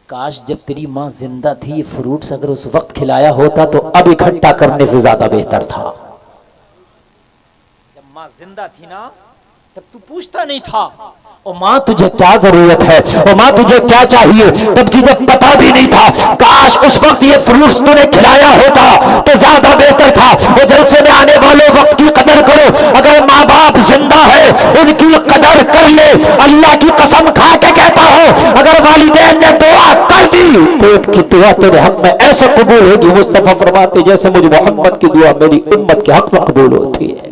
کاش جب تیری ماں زندہ تھی یہ فروٹس اگر اس وقت کھلایا ہوتا تو اب اکٹھا کرنے سے زیادہ بہتر تھا. جب ماں زندہ تھی نا تب تو پوچھتا نہیں تھا او ماں تجھے کیا ضرورت ہے, او ماں تجھے کیا چاہیے, تب تجھے پتا بھی نہیں تھا. کاش اس وقت یہ فروٹس تو نے کھلایا ہوتا تو زیادہ بہتر تھا. وہ جلسے میں آنے والوں وقت کی قدر کرو. اگر ماں باپ زندہ ہے ان کی قدر کر لے. اللہ کی قسم کھا کے کہتا ہوں اگر والدین نے دعا کر دی تو ان کی دعا تیرے حق میں ایسے قبول ہوگی. مصطفیٰ فرماتے جیسے مجھ محمد کی دعا میری امت کے حق میں قبول ہوتی ہے.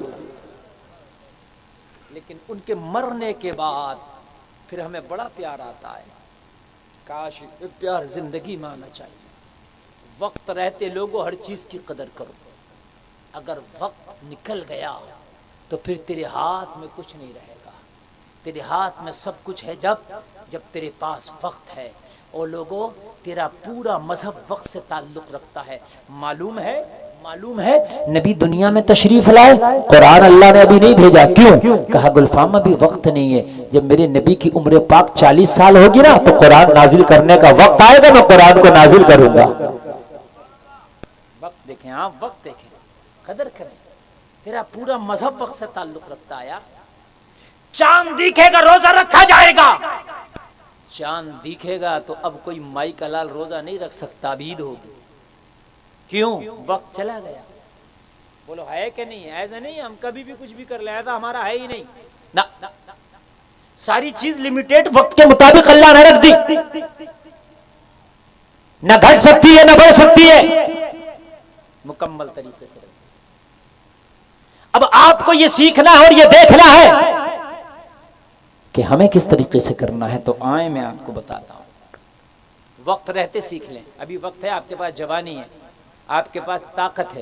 لیکن ان کے مرنے کے بعد پھر ہمیں بڑا پیار آتا ہے. کاش یہ پیار زندگی میں آنا چاہیے. وقت رہتے لوگوں ہر چیز کی قدر کرو. اگر وقت نکل گیا تو پھر تیرے ہاتھ میں کچھ نہیں رہے گا. تیرے ہاتھ میں سب کچھ ہے جب تیرے پاس وقت ہے. اور لوگوں تیرا پورا مذہب وقت سے تعلق رکھتا ہے. معلوم ہے نبی دنیا میں تشریف لائے, قرآن اللہ نے ابھی نہیں بھیجا. کیوں؟ کہا گلفام ابھی وقت نہیں ہے. جب میرے نبی کی عمر پاک 40 سال ہوگی نا تو قرآن نازل کرنے کا وقت آئے گا, میں قرآن کو نازل کروں گا. وقت دیکھیں, آپ وقت دیکھیں, قدر کریں. تیرا پورا مذہب وقت سے تعلق رکھتا ہے. چاند دیکھے گا روزہ رکھا جائے گا. چاند دیکھے گا تو اب کوئی مائی کا لال روزہ نہیں رکھ سکتا, عید ہوگی. کیوں؟ وقت چلا گیا. بولو ہے کہ نہیں؟ ایسا نہیں ہم کبھی بھی کچھ بھی کر لیں, ایسا ہمارا ہے ہی نہیں. نہ ساری چیز لمیٹیڈ وقت کے مطابق اللہ نے رکھ دی. نہ گھٹ سکتی ہے نہ بڑھ سکتی ہے, مکمل طریقے سے رکھ دی. اب آپ کو یہ سیکھنا ہے اور یہ دیکھنا ہے کہ ہمیں کس طریقے سے کرنا ہے. تو آئیں میں آپ کو بتاتا ہوں. وقت رہتے سیکھ لیں. ابھی وقت ہے, آپ کے پاس جوانی ہے, آپ کے پاس طاقت ہے,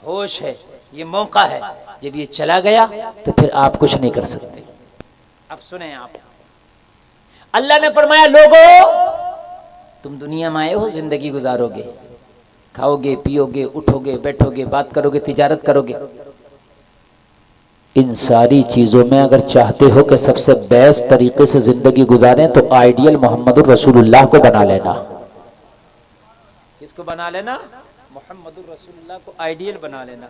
ہوش ہے, یہ موقع ہے. جب یہ چلا گیا تو پھر آپ کچھ نہیں کر سکتے. اب سنیں آپ, اللہ نے فرمایا لوگوں تم دنیا میں آئے ہو, زندگی گزارو گے, کھاؤ گے, پیو گے, اٹھو گے, بیٹھو گے, بات کرو گے, تجارت کرو گے. ان ساری چیزوں میں اگر چاہتے ہو کہ سب سے بیسٹ طریقے سے زندگی گزاریں تو آئیڈیل محمد الرسول اللہ کو بنا لینا. کس کو بنا لینا؟ محمد الرسول اللہ کو آئیڈیل بنا لینا.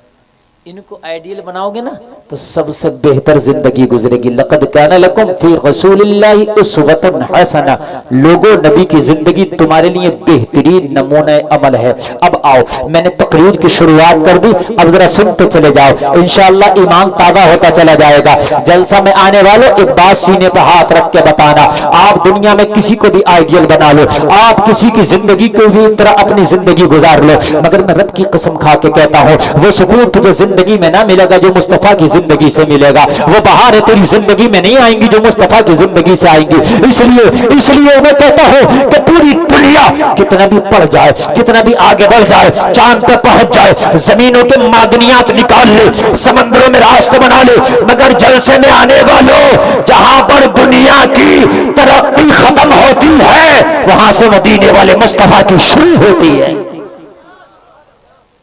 ان کو آئیڈیل بناؤ گے نا تو سب سے بہتر زندگی گزرے گی. لقد کان لکم فی رسول اللہ اسوۃ حسنہ. لوگوں نبی کی زندگی تمہارے لیے بہترین نمونہ عمل ہے. اب آؤ, میں نے تقریر کی شروعات کر دی, اب ذرا سنتے چلے جاؤ. انشاءاللہ ایمان تازہ ہوتا چلا جائے گا. جلسہ میں آنے والوں ایک بات سینے پہ ہاتھ رکھ کے بتانا, آپ دنیا میں کسی کو بھی آئیڈیل بنا لو, آپ کسی کی زندگی کو بھی طرح اپنی زندگی گزار لو, مگر میں رب کی قسم کھا کے کہتا ہوں وہ سکون تجھے زندگی میں نہ ملے گا جو مصطفیٰ کی زندگی سے ملے گا. وہ بہاریں تیری زندگی میں نہیں آئیں گی جو مصطفیٰ کی زندگی سے آئیں گی. اس لیے میں کہتا ہوں کہ پوری دنیا کتنا بھی پڑھ جائے, کتنا بھی آگے بڑھ جائے, چاند پہ پہنچ جائے, زمینوں کے معدنیات نکال لے, سمندروں میں راستے بنا لے, مگر جلسے میں آنے والوں جہاں پر دنیا کی ترقی ختم ہوتی ہے وہاں سے مدینے والے مصطفیٰ کی شروع ہوتی ہے.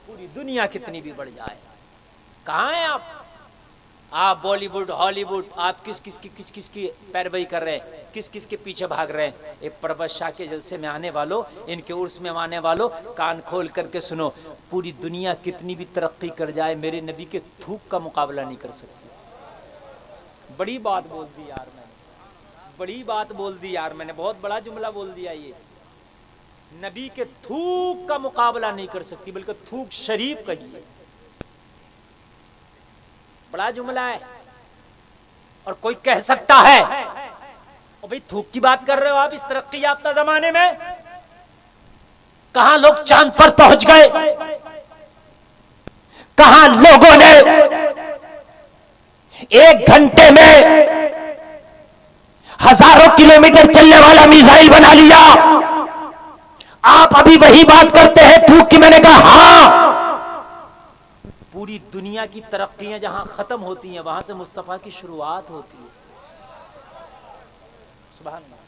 پوری دنیا کتنی بھی بڑھ جائے, کہاں ہیں آپ بالی ووڈ, ہالی ووڈ, آپ کس کی پیروی کر رہے ہیں, کس کے پیچھے بھاگ رہے ہیں. ایک پروت شاہ کے جلسے میں آنے والوں, ان کے عرس میں آنے والوں, کان کھول کر کے سنو, پوری دنیا کتنی بھی ترقی کر جائے میرے نبی کے تھوک کا مقابلہ نہیں کر سکتی. بڑی بات بول دی یار میں نے, بڑی بات بول دی یار میں نے, بہت بڑا جملہ بول دیا. یہ نبی کے تھوک کا مقابلہ نہیں کر سکتی, بلکہ تھوک شریف کہیے. بڑا جملہ ہے. اور کوئی کہہ سکتا ہے اور بھئی تھوک کی بات کر رہے ہو آپ اس ترقی یافتہ زمانے میں؟ کہاں لوگ چاند پر پہنچ گئے, کہاں لوگوں نے 1 گھنٹے میں ہزاروں کلومیٹر چلنے والا میزائل بنا لیا. آپ ابھی وہی بات کرتے ہیں تھوک کی. میں نے کہا ہاں, پوری دنیا کی ترقیاں جہاں ختم ہوتی ہیں وہاں سے مصطفیٰ کی شروعات ہوتی ہے. سبحان اللہ.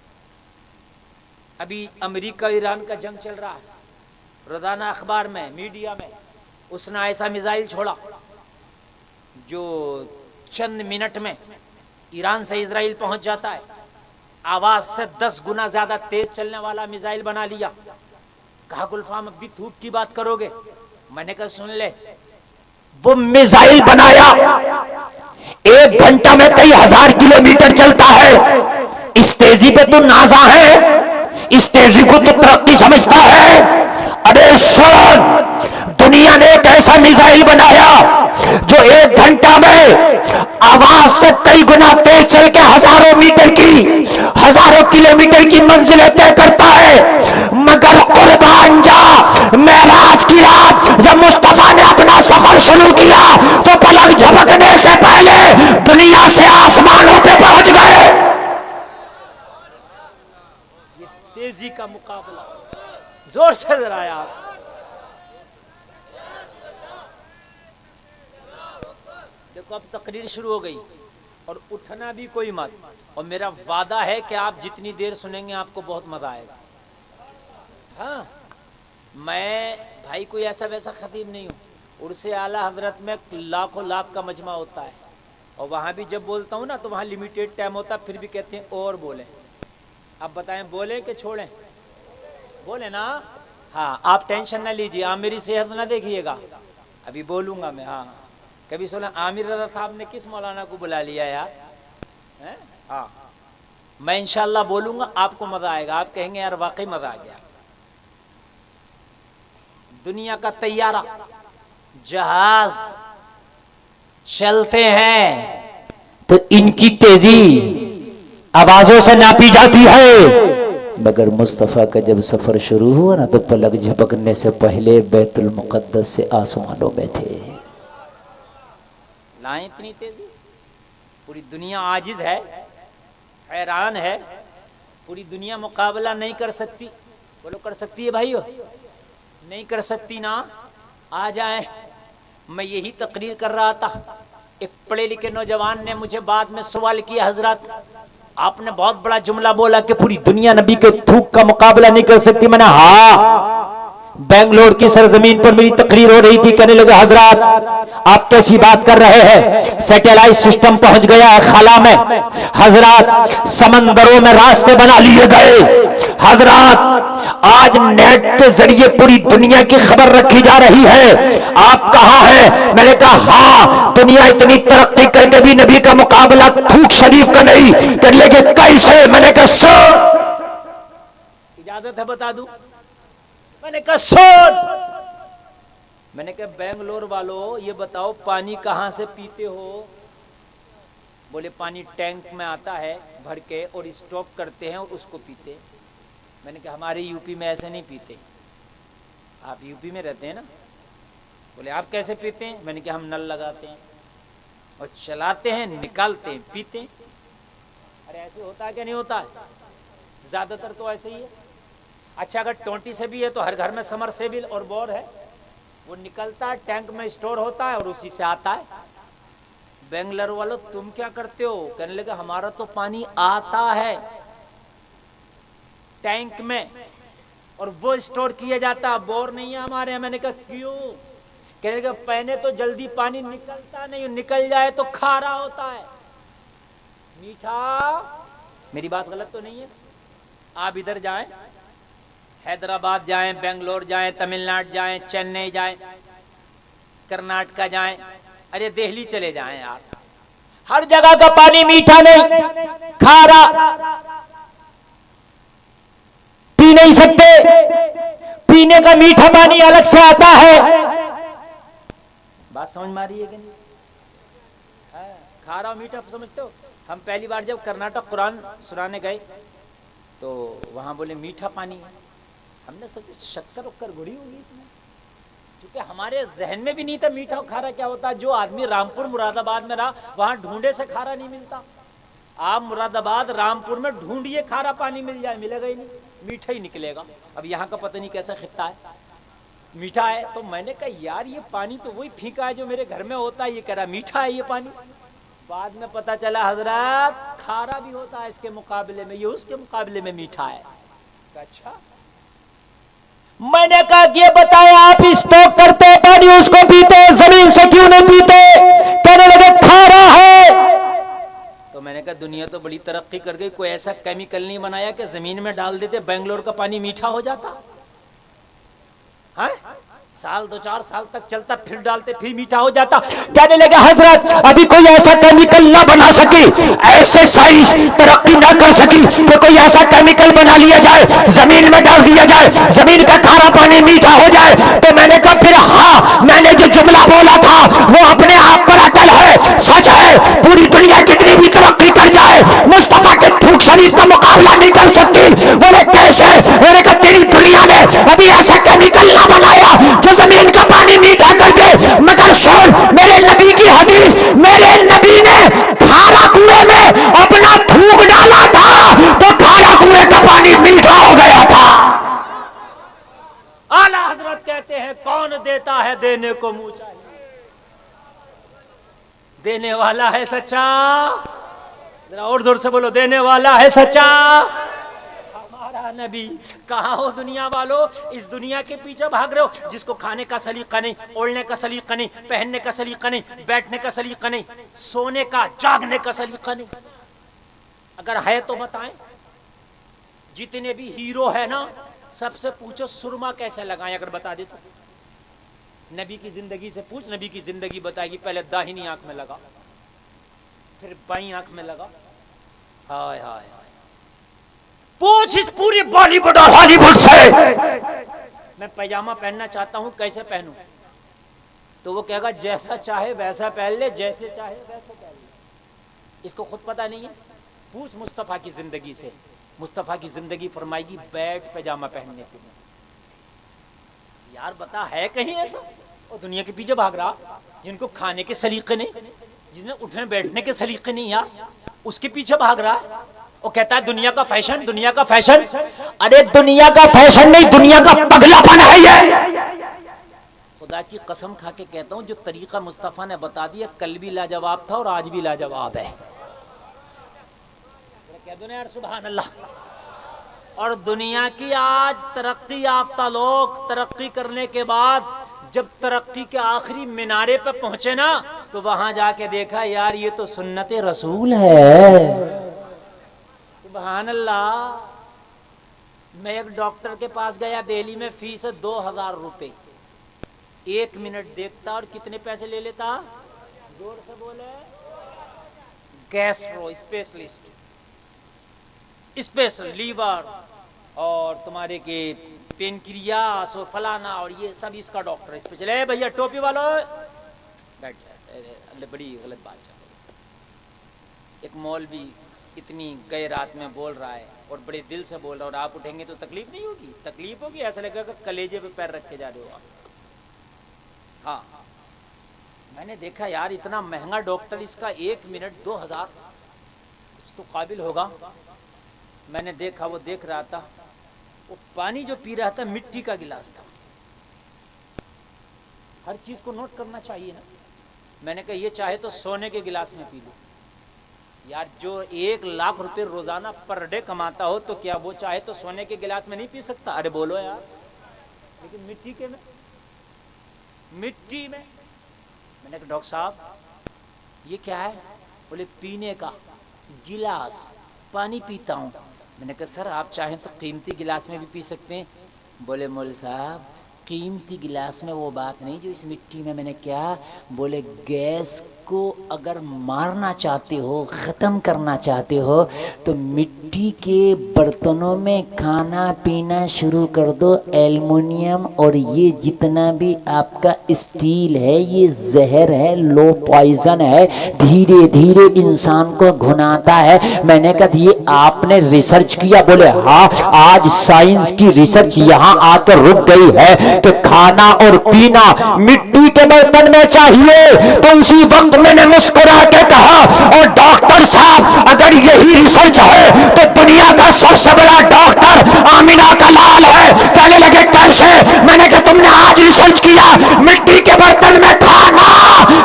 ابھی امریکہ ایران کا جنگ چل رہا ہے, روزانہ اخبار میں, میڈیا میں, اس نے ایسا میزائل چھوڑا جو چند منٹ میں ایران سے اسرائیل پہنچ جاتا ہے. آواز سے 10 گنا زیادہ تیز چلنے والا میزائل بنا لیا. کہا گلفام اب بھی دھوپ کی بات کرو گے؟ میں نے کہا سن لے، وہ میزائل بنایا 1 گھنٹہ میں کئی 1000 کلومیٹر چلتا ہے. اس تیزی پہ تو نازا ہے، اس تیزی کو تو ترقی سمجھتا ہے. ارے سن، دنیا نے ایک ایسا میزائل بنایا جو 1 گھنٹہ میں آواز سے کئی گنا تیز چل کے ہزاروں کلومیٹر کی منزلیں طے کرتا ہے. مگر قربان جا، معراج کی رات جب مصطفیٰ نے اپنا سفر شروع کیا تو پلک جھپکنے سے پہلے دنیا سے آسمانوں پہ پہنچ گئے. یہ تیزی کا مقابلہ، زور سے ذرا یار. دیکھو اب تقریر شروع ہو گئی اور اٹھنا بھی کوئی مت. اور میرا وعدہ ہے کہ آپ جتنی دیر سنیں گے آپ کو بہت مزہ آئے گا. ہاں، میں بھائی کوئی ایسا ویسا خطیب نہیں ہوں. عرس اعلیٰ حضرت میں لاکھوں لاکھ کا مجمع ہوتا ہے اور وہاں بھی جب بولتا ہوں نا تو وہاں لمیٹیڈ ٹائم ہوتا ہے، پھر بھی کہتے ہیں اور بولیں. اب بتائیں بولیں کہ چھوڑیں؟ بولیں نا. ہاں آپ ٹینشن نہ لیجیے، آپ میری صحت نہ دیکھیے گا، ابھی بولوں گا میں. ہاں کبھی سنا عامر رضا صاحب نے کس مولانا کو بلا لیا یار؟ ہاں میں انشاءاللہ بولوں گا، آپ کو مزہ آئے گا، آپ کہیں گے یار واقعی مزہ آ گیا. دنیا کا طیارہ، جہاز چلتے ہیں تو ان کی تیزی آوازوں سے ناپی جاتی ہے، مگر مصطفیٰ کا جب سفر شروع ہوا نا تو پلک جھپکنے سے پہلے بیت المقدس سے آسمانوں میں تھے. لائیں اتنی تیزی، پوری دنیا عاجز ہے، حیران ہے. پوری دنیا مقابلہ نہیں کر سکتی. بولو کر سکتی ہے بھائیو؟ نہیں کر سکتی نا. آ جائیں. میں یہی تقریر کر رہا تھا، ایک پڑھے لکھے نوجوان نے مجھے بعد میں سوال کیا، حضرات آپ نے بہت بڑا جملہ بولا کہ پوری دنیا نبی کے تھوک کا مقابلہ نہیں کر سکتی. میں نے ہاں، بنگلور کی سرزمین پر میری تقریر ہو رہی تھی، کہنے لگے حضرات آپ کیسی بات کر رہے ہیں، سیٹلائٹ سسٹم پہنچ گیا ہے خلا میں، حضرات سمندروں میں راستے بنا لیے گئے، حضرات آج نیٹ کے ذریعے پوری دنیا کی خبر رکھی جا رہی ہے، آپ کہاں ہیں؟ میں نے کہا ہاں، دنیا اتنی ترقی کر کے بھی نبی کا مقابلہ تھوک شریف کا نہیں کر لے گے. کیسے؟ میں نے کہا سو اجازت ہے بتا دوں؟ میں نے کہا سن، میں نے کہا بنگلور والو یہ بتاؤ پانی کہاں سے پیتے ہو؟ بولے پانی ٹینک میں آتا ہے بھر کے اور اسٹاک کرتے ہیں اور اس کو پیتے. میں نے کہا ہمارے یو پی میں ایسے نہیں پیتے. آپ یو پی میں رہتے ہیں نا؟ بولے آپ کیسے پیتے ہیں؟ میں نے کہا ہم نل لگاتے ہیں اور چلاتے ہیں، نکالتے ہیں، پیتے ہیں. ارے ایسے ہوتا ہے کہ نہیں ہوتا ہے؟ زیادہ تر تو ایسے ہی ہے. اچھا اگر 20 سے بھی ہے تو ہر گھر میں سمر سیبل اور بور ہے، وہ نکلتا ہے ٹینک میں اسٹور ہوتا ہے اور اسی سے آتا ہے. بنگلور والو تم کیا کرتے ہو؟ کہنے لگا ہمارا تو پانی آتا ہے ٹینک میں اور وہ اسٹور کیا جاتا ہے، بور نہیں ہے ہمارے یہاں. میں نے کہا کیوں؟ کہنے لگا پہلے تو جلدی پانی نکلتا نہیں، نکل جائے تو کھارا ہوتا ہے، میٹھا. میری بات غلط تو نہیں ہے؟ آپ ادھر جائیں، حیدرآباد جائیں، بنگلور جائیں، تمل ناڈو جائیں، چنئی جائیں، کرناٹکا جائیں، ارے دہلی چلے جائیں آپ، ہر جگہ کا پانی میٹھا نہیں، کھارا. پی نہیں سکتے، پینے کا میٹھا پانی الگ سے آتا ہے. بات سمجھ میں آ رہی ہے کہ نہیں؟ کھارا اور میٹھا سمجھتے ہو؟ ہم پہلی بار جب کرناٹک قرآن سنانے گئے تو وہاں بولے میٹھا پانی ہے. ہم نے سوچا شکر وکر گڑی ہوگی اس میں، کیونکہ ہمارے ذہن میں بھی نہیں تھا میٹھا اور کھارا کیا ہوتا ہے. جو آدمی رامپور مراد آباد میں رہا وہاں ڈھونڈے سے کھارا نہیں ملتا. آپ مراد آباد رامپور میں ڈھونڈیے کھارا پانی مل جائے، ملے گا ہی نہیں، میٹھا ہی نکلے گا. اب یہاں کا پتہ نہیں کیسا خطہ ہے، میٹھا ہے. تو میں نے کہا یار یہ پانی تو وہی پھینکا ہے جو میرے گھر میں ہوتا ہے، یہ کہہ رہا میٹھا ہے یہ پانی. بعد میں پتا چلا حضرات کھارا بھی ہوتا ہے اس کے مقابلے میں، یہ اس کے مقابلے میں میٹھا ہے. اچھا میں نے کہا کہ یہ بتایا آپ اسٹاک کرتے پانی اس کو پیتے، زمین سے کیوں نہیں پیتے؟ کہنے لگے کھارا ہے. تو میں نے کہا دنیا تو بڑی ترقی کر گئی، کوئی ایسا کیمیکل نہیں بنایا کہ زمین میں ڈال دیتے بنگلور کا پانی میٹھا ہو جاتا؟ سال 2-4 سال تک چلتا، پھر ڈالتے پھر میٹھا ہو جاتا۔ کہنے لگا حضرت ابھی کوئی ایسا کیمیکل نہ بنا سکی، ایسے سائنس ترقی نہ کر سکی کہ کوئی ایسا کیمیکل بنا لیا جائے، زمین میں ڈال دیا جائے، زمین کا کھارا پانی میٹھا ہو جائے۔ تو میں نے کہا پھر ہاں، میں نے جو جملہ بولا تھا وہ اپنے آپ پر اٹل ہے، سچ ہے۔ پوری دنیا کتنی بھی ترقی کر جائے، مصطفیٰ کے تھوک شریف کا مقابلہ نہیں کر سکتی۔ بولے کیسے؟ میں نے کہا تیری دنیا نے ابھی ایسا کیمیکل نہ بنایا جو زمین کا پانی میٹھا کر دے، مگر سن میرے نبی کی حدیث، میرے نبی نے کھارا کنویں میں اپنا تھوک ڈالا تھا تو کھارا کنویں کا پانی میٹھا ہو گیا تھا۔ اعلیٰ حضرت کہتے ہیں کون دیتا ہے دینے کو منہ چاہیے، دینے والا ہے سچا، ذرا اور زور سے بولو، دینے والا ہے سچا ہمارا نبی۔ کہاں ہو دنیا والو؟ اس دنیا کے پیچھے بھاگ رہے ہو جس کو کھانے کا سلیقہ نہیں، اوڑھنے کا سلیقہ نہیں، پہننے کا سلیقہ نہیں، بیٹھنے کا سلیقہ نہیں، سونے کا جاگنے کا سلیقہ نہیں۔ اگر ہے تو بتائیں۔ جتنے بھی ہیرو ہے نا، سب سے پوچھو سرما کیسے لگائیں، اگر بتا دے تو۔ نبی کی زندگی سے پوچھ، نبی کی زندگی بتائے گی پہلے داہنی آنکھ میں لگا، پھر بائیں آنکھ میں لگا، ہائے ہائے ہائے، پوچھ اس پوری بالی ووڈ اور ہالی ووڈ سے میں پیجامہ پہننا چاہتا ہوں کیسے پہنوں، تو وہ کہے گا جیسا چاہے ویسا پہن لے، جیسے چاہے ویسے پہن لے۔ اس کو خود پتہ نہیں ہے؟ پوچھ مصطفیٰ کی زندگی سے، مصطفیٰ کی زندگی فرمائے گی بیٹھ پیجامہ پہننے کے لیے۔ یار بتا ہے کہیں ایسا؟ اور دنیا کے پیچھے بھاگ رہا، جن کو کھانے کے سلیقے نہیں، جنہیں اٹھنے بیٹھنے کے سلیقے نہیں، یار اس کے پیچھے بھاگ رہا، وہ کہتا ہے دنیا کا فیشن، دنیا کا فیشن۔ ارے دنیا کا فیشن نہیں، دنیا کا پگلا پن ہے یہ۔ خدا کی قسم کھا کے کہتا ہوں، جو طریقہ مصطفیٰ نے بتا دیا کل بھی لاجواب تھا اور آج بھی لاجواب ہے۔ کہہ دو نا یار سبحان اللہ۔ اور دنیا کی آج ترقی یافتہ لوگ ترقی کرنے کے بعد جب ترقی کے آخری مینارے پہ پہنچے نا، تو وہاں جا کے دیکھا یار یہ تو سنت رسول ہے۔ سبحان اللہ۔ میں ایک ڈاکٹر کے پاس گیا دہلی میں، فیس ہے 2000 روپے، 1 منٹ دیکھتا اور کتنے پیسے لے لیتا؟ زور سے بولے، گیسٹرو اسپیشلسٹ، اسپیشل لیور اور تمہارے کے پینکریاس اور فلانا اور یہ سب اس کا ڈاکٹر ہے۔ اس پہ چلے بھیا ٹوپی والو بیٹھ جائے، بڑی غلط بات چل رہی ہے۔ ایک مولوی اتنی گئے رات میں بول رہا ہے اور بڑے دل سے بول رہا ہے، اور آپ اٹھیں گے تو تکلیف نہیں ہوگی؟ تکلیف ہوگی، ایسا لگے گا کلیجے پہ پیر رکھ کے جا رہے ہو آپ۔ ہاں میں نے دیکھا یار اتنا مہنگا ڈاکٹر، اس کا 1 منٹ 2000، کچھ تو قابل ہوگا۔ میں نے دیکھا وہ دیکھ رہا تھا، وہ پانی جو پی رہا تھا مٹی کا گلاس تھا۔ ہر چیز کو نوٹ کرنا چاہیے نا۔ میں نے کہا یہ چاہے تو سونے کے گلاس میں پی لو۔ یار جو 1 لاکھ روپے روزانہ پر ڈے کماتا ہو تو کیا وہ چاہے تو سونے کے گلاس میں نہیں پی سکتا؟ ارے بولو یار۔ لیکن مٹی کے میں، مٹی میں نے کہا ڈاکٹر صاحب یہ کیا ہے؟ بولے پینے کا گلاس، پانی پیتا ہوں۔ میں نے کہا سر آپ چاہیں تو قیمتی گلاس میں بھی پی سکتے ہیں۔ بولے مول صاحب قیمتی گلاس میں وہ بات نہیں جو اس مٹی میں۔ میں نے کیا؟ بولے گیس کو اگر مارنا چاہتے ہو، ختم کرنا چاہتے ہو تو مٹی کے برتنوں میں کھانا پینا شروع کر دو۔ ایلومینیم اور یہ جتنا بھی آپ کا اسٹیل ہے یہ زہر ہے، لو پوائزن ہے، دھیرے دھیرے انسان کو گھناتا ہے۔ میں نے کہا یہ آپ نے ریسرچ کیا؟ بولے ہاں، آج سائنس کی ریسرچ یہاں آ کر رک گئی ہے کہ کھانا اور پینا مٹی کے برتن میں چاہیے۔ تو اسی وقت میں نے مسکرا کے کہا اور ڈاکٹر صاحب اگر یہی ریسرچ ہے تو دنیا کا سب سے بڑا ڈاکٹر آمینہ کا لال ہے۔ کہنے لگے کیسے؟ میں نے کہا تم نے آج ریسرچ کیا مٹی کے برتن میں کھانا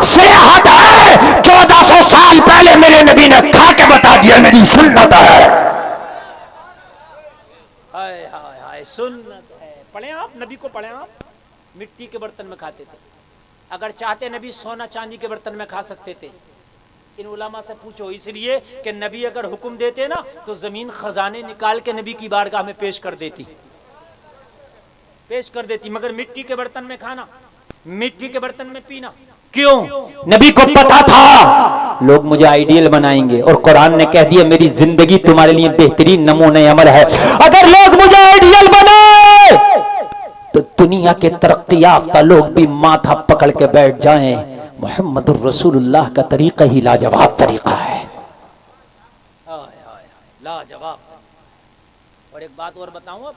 صحت ہے، 1400 سال پہلے میرے نبی نے کھا کے بتا دیا، میری سنت ہے۔ ہائے ہائے ہائے سنت ہے۔ پڑھیں آپ نبی کو، پڑھیں آپ، مٹی کے برتن میں کھاتے تھے۔ اگر چاہتے نبی سونا چاندی کے برتن میں کھا سکتے تھے، ان علماء سے پوچھو، اس لیے کہ نبی اگر حکم دیتے نا تو زمین خزانے نکال کے نبی کی بارگاہ میں پیش کر دیتی، مگر مٹی کے برتن میں کھانا، مٹی کے برتن میں پینا کیوں؟ نبی کو پتا تھا لوگ مجھے آئیڈیل بنائیں گے، اور قرآن نے کہہ دیا میری زندگی تمہارے لیے بہترین نمونہ عمل ہے۔ اگر لوگ مجھے آئیڈیل بنائے تو دنیا کے ترقی یافتہ لوگ بھی ماتھا پکڑ کے بیٹھ جائیں، محمد الرسول اللہ کا طریقہ ہی لاجواب طریقہ ہے۔ لاجواب۔ اور ایک بات اور بتاؤں،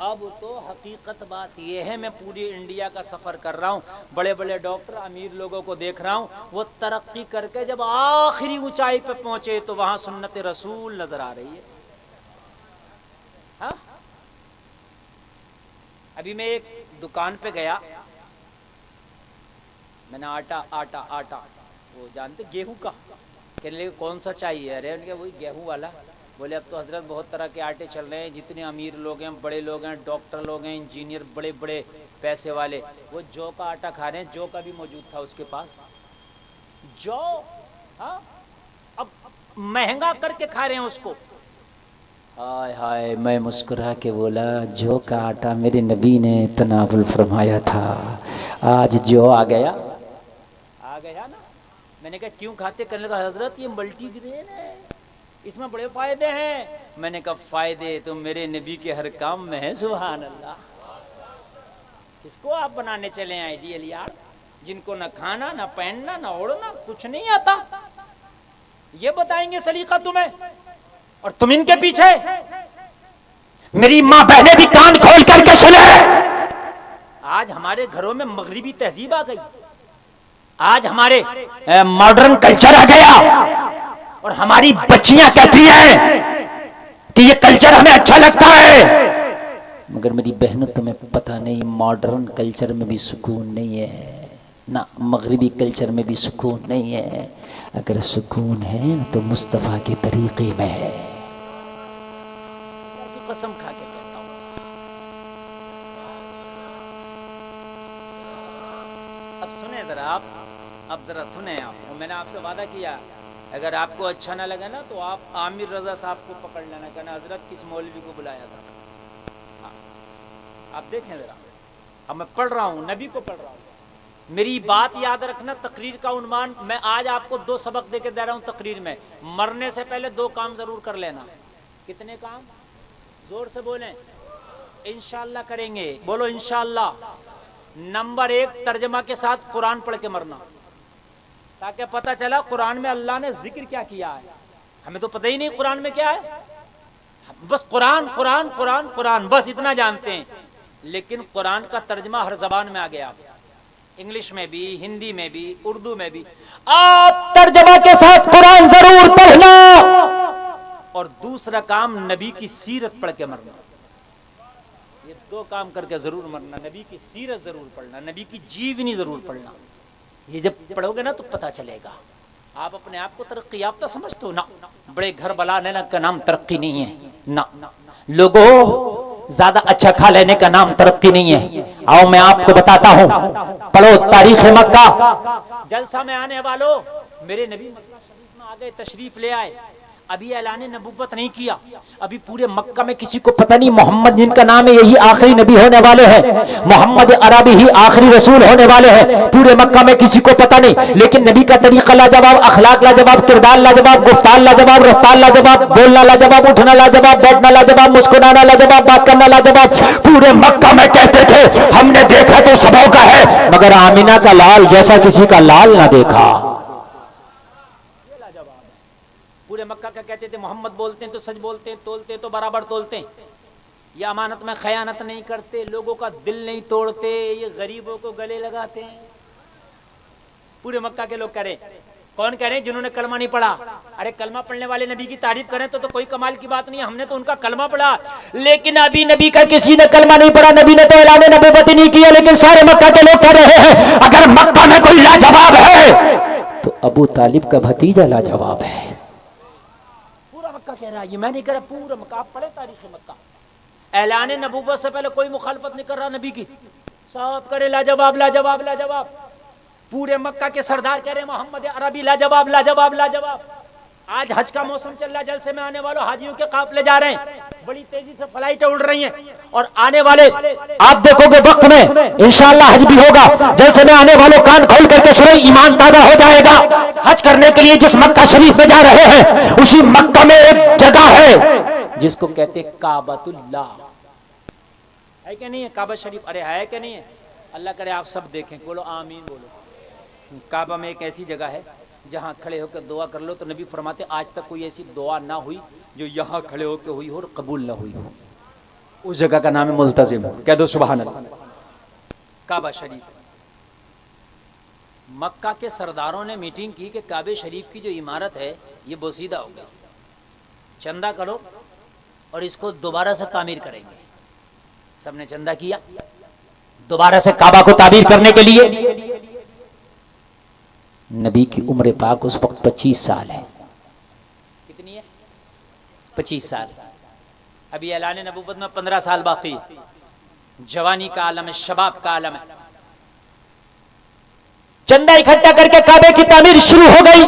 اب تو حقیقت بات یہ ہے، میں پوری انڈیا کا سفر کر رہا ہوں، بڑے بڑے ڈاکٹر امیر لوگوں کو دیکھ رہا ہوں، وہ ترقی کر کے جب آخری اونچائی پہ پہنچے تو وہاں سنت رسول نظر آ رہی ہے۔ ہاں؟ ابھی میں ایک دکان پہ گیا، میں نے آٹا وہ جانتے گیہوں کا، کہنے لگے کون سا چاہیے؟ ارے ان کے وہی گیہوں والا۔ بولے اب تو حضرت بہت طرح کے آٹے چل رہے ہیں، جتنے امیر لوگ ہیں، بڑے لوگ ہیں، ڈاکٹر لوگ ہیں، انجینئر، بڑے بڑے پیسے والے، وہ جو کا آٹا کھا رہے ہیں۔ جو کا بھی موجود تھا اس کے پاس، جو ہاں اب مہنگا کر کے کھا رہے ہیں اس کو۔ ہائے ہائے، میں مسکرا کے بولا جو کا آٹا میرے نبی نے تناول فرمایا تھا، آج جو آ گیا نا۔ میں نے کہا کیوں کھاتے؟ کرنے لگا حضرت یہ ملٹی گرین ہے، اس میں بڑے فائدے ہیں۔ میں نے کہا فائدے تو میرے نبی کے ہر کام میں ہے، سبحان اللہ۔ اس کو آپ بنانے چلے ہیں آئیڈیل یار، جن کو نہ کھانا نہ پہننا نہ اوڑھنا کچھ نہیں آتا، یہ بتائیں گے سلیقہ تمہیں، اور تم ان کے پیچھے۔ میری ماں بہنیں بھی کان کھول کر کے سنے، آج ہمارے گھروں میں مغربی تہذیب آ گئی، آج ہمارے ماڈرن کلچر آ گیا، اور ہماری بچیاں کہتی ہیں کہ یہ کلچر ہمیں اچھا لگتا ہے، مگر میری بہنوں تمہیں پتہ نہیں ماڈرن کلچر میں بھی سکون نہیں ہے، نہ مغربی کلچر میں بھی سکون نہیں ہے۔ اگر سکون ہے تو مصطفیٰ کے طریقے میں ہے۔ قسم کھا کے کہتا ہوں، اب سنیں ذرا آپ، اب ذرا سنیں آپ، میں نے آپ سے وعدہ کیا اگر آپ کو اچھا نہ لگا نا تو آپ عامر رضا صاحب کو پکڑ لینا، کہنا حضرت کس مولوی کو بلایا تھا۔ ہاں آپ دیکھیں ذرا، اب میں پڑھ رہا ہوں، نبی کو پڑھ رہا ہوں۔ میری بات یاد رکھنا، تقریر کا عنوان میں آج آپ کو 2 سبق دے کے دے رہا ہوں تقریر میں۔ مرنے سے پہلے 2 کام ضرور کر لینا۔ کتنے کام؟ زور سے بولیں، انشاءاللہ کریں گے، بولو انشاءاللہ۔ نمبر 1، ترجمہ کے ساتھ قرآن پڑھ کے مرنا، تاکہ پتہ چلا قرآن میں اللہ نے ذکر کیا کیا ہے، ہمیں تو پتہ ہی نہیں قرآن میں کیا ہے، بس قرآن قرآن قرآن قرآن بس اتنا جانتے ہیں، لیکن قرآن کا ترجمہ ہر زبان میں آ گیا، انگلش میں بھی، ہندی میں بھی، اردو میں بھی۔ آپ ترجمہ کے ساتھ قرآن ضرور پڑھنا، اور دوسرا کام نبی کی سیرت پڑھ کے مرنا۔ یہ 2 کام کر کے ضرور مرنا، نبی کی سیرت ضرور پڑھنا، نبی کی جیونی ضرور پڑھنا۔ یہ جب پڑھو گے نا تو پتہ چلے گا۔ آپ اپنے آپ کو ترقی یافتہ سمجھتے ہو؟ نہ، بڑے گھر بلا لینا کا نام ترقی نہیں ہے، نہ۔ لوگوں زیادہ اچھا کھا لینے کا نام ترقی نہیں ہے۔ آؤ میں آپ کو بتاتا ہوں، پڑھو تاریخ مکہ۔ جلسہ میں آنے والوں، میرے نبی مکہ شریف میں آ گئے، تشریف لے آئے، ابھی اعلان نبوت نہیں کیا، ابھی پورے مکہ میں کسی کو پتہ نہیں محمد جن کا نام ہے یہی آخری نبی ہونے والے ہیں، محمد عربی ہی آخری رسول ہونے والے ہیں، پورے مکہ میں کسی کو پتہ نہیں، لیکن نبی کا طریقہ لاجواب، اخلاق لاجواب، کردار لاجواب، گفتار لاجواب، رفتار لاجواب، بولنا لاجواب، اٹھنا لاجواب، بیٹھنا لاجواب، مسکرانا لاجواب، بات کرنا لاجواب۔ پورے مکہ میں کہتے تھے ہم نے دیکھا تو سبوں کا ہے، مگر آمینہ کا لال جیسا کسی کا لال نہ دیکھا۔ پورے مکہ کا کہتے تھے محمد بولتے ہیں تو سچ بولتے ہیں، تولتے ہیں تو برابر تولتے ہیں، یہ امانت میں خیانت نہیں کرتے، لوگوں کا دل نہیں توڑتے، یہ غریبوں کو گلے لگاتے ہیں۔ پورے مکہ کے لوگ کہہ رہے ہیں، کون کہہ رہے ہیں؟ جنہوں نے کلمہ نہیں پڑھا۔ ارے کلمہ پڑھنے والے نبی کی تعریف کریں تو کوئی کمال کی بات نہیں ہے، ہم نے تو ان کا کلمہ پڑھا، لیکن ابھی نبی کا کسی نے کلمہ نہیں پڑھا، نبی نے تو اعلان نبوت نہیں کیا، لیکن سارے مکہ کے لوگ کہہ رہے ہیں اگر مکہ میں کوئی لاجواب ہے تو ابو طالب کا بھتیجا لاجواب ہے۔ پورا مکہ کہہ رہا ہے، یہ میں نہیں کہہ رہا، پورا مکہ۔ آپ پڑھیں تاریخ مکہ، اعلان نبوت سے پہلے کوئی مخالفت نہیں کر رہا نبی کی، سب کرے لاجواب لاجواب لاجواب۔ پورے مکہ کے سردار کہہ رہے ہیں محمد عربی لاجواب لاجواب لاجواب. آج حج کا موسم چل رہا ہے, جلسے میں آنے والوں حاجیوں کے قافلے جا رہے ہیں, بڑی تیزی سے فلائٹیں اڑ رہی ہیں, اور آنے والے آپ دیکھو گے وقت میں انشاءاللہ حج بھی ہوگا. جلسے میں آنے والوں کان کھول کر کے سنیں, ایمان تازہ ہو جائے گا. حج کرنے کے لیے جس مکہ شریف میں جا رہے ہیں اسی مکہ میں ایک جگہ ہے جس کو کہتے کعبۃ اللہ, ہے کہ نہیں ہے کعبہ شریف؟ ارے ہے کہ نہیں ہے؟ اللہ کرے آپ سب دیکھیں, بولو آمین بولو. کعبہ میں ایک ایسی جگہ ہے جہاں کھڑے ہو کے دعا کر لو تو نبی فرماتے آج تک کوئی ایسی دعا نہ ہوئی جو یہاں کھڑے ہو کے ہوئی ہو اور قبول نہ ہوئی ہو. اس جگہ کا نام ہے ملتزم. کہہ دو سبحان اللہ. کعبہ شریف, مکہ کے سرداروں نے میٹنگ کی کہ کعبہ شریف کی جو عمارت ہے یہ بوسیدہ ہو گئی, چندہ کرو اور اس کو دوبارہ سے تعمیر کریں گے. سب نے چندہ کیا دوبارہ سے کعبہ کو تعمیر کرنے کے لیے. نبی کی عمر پاک اس وقت 25 سال ہے. کتنی ہے؟ 25 سال. ابھی اعلان نبوت میں 15 سال باقی ہے. جوانی کا عالم ہے, شباب کا عالم ہے. چندہ اکٹھا کر کے کعبے کی تعمیر شروع ہو گئی.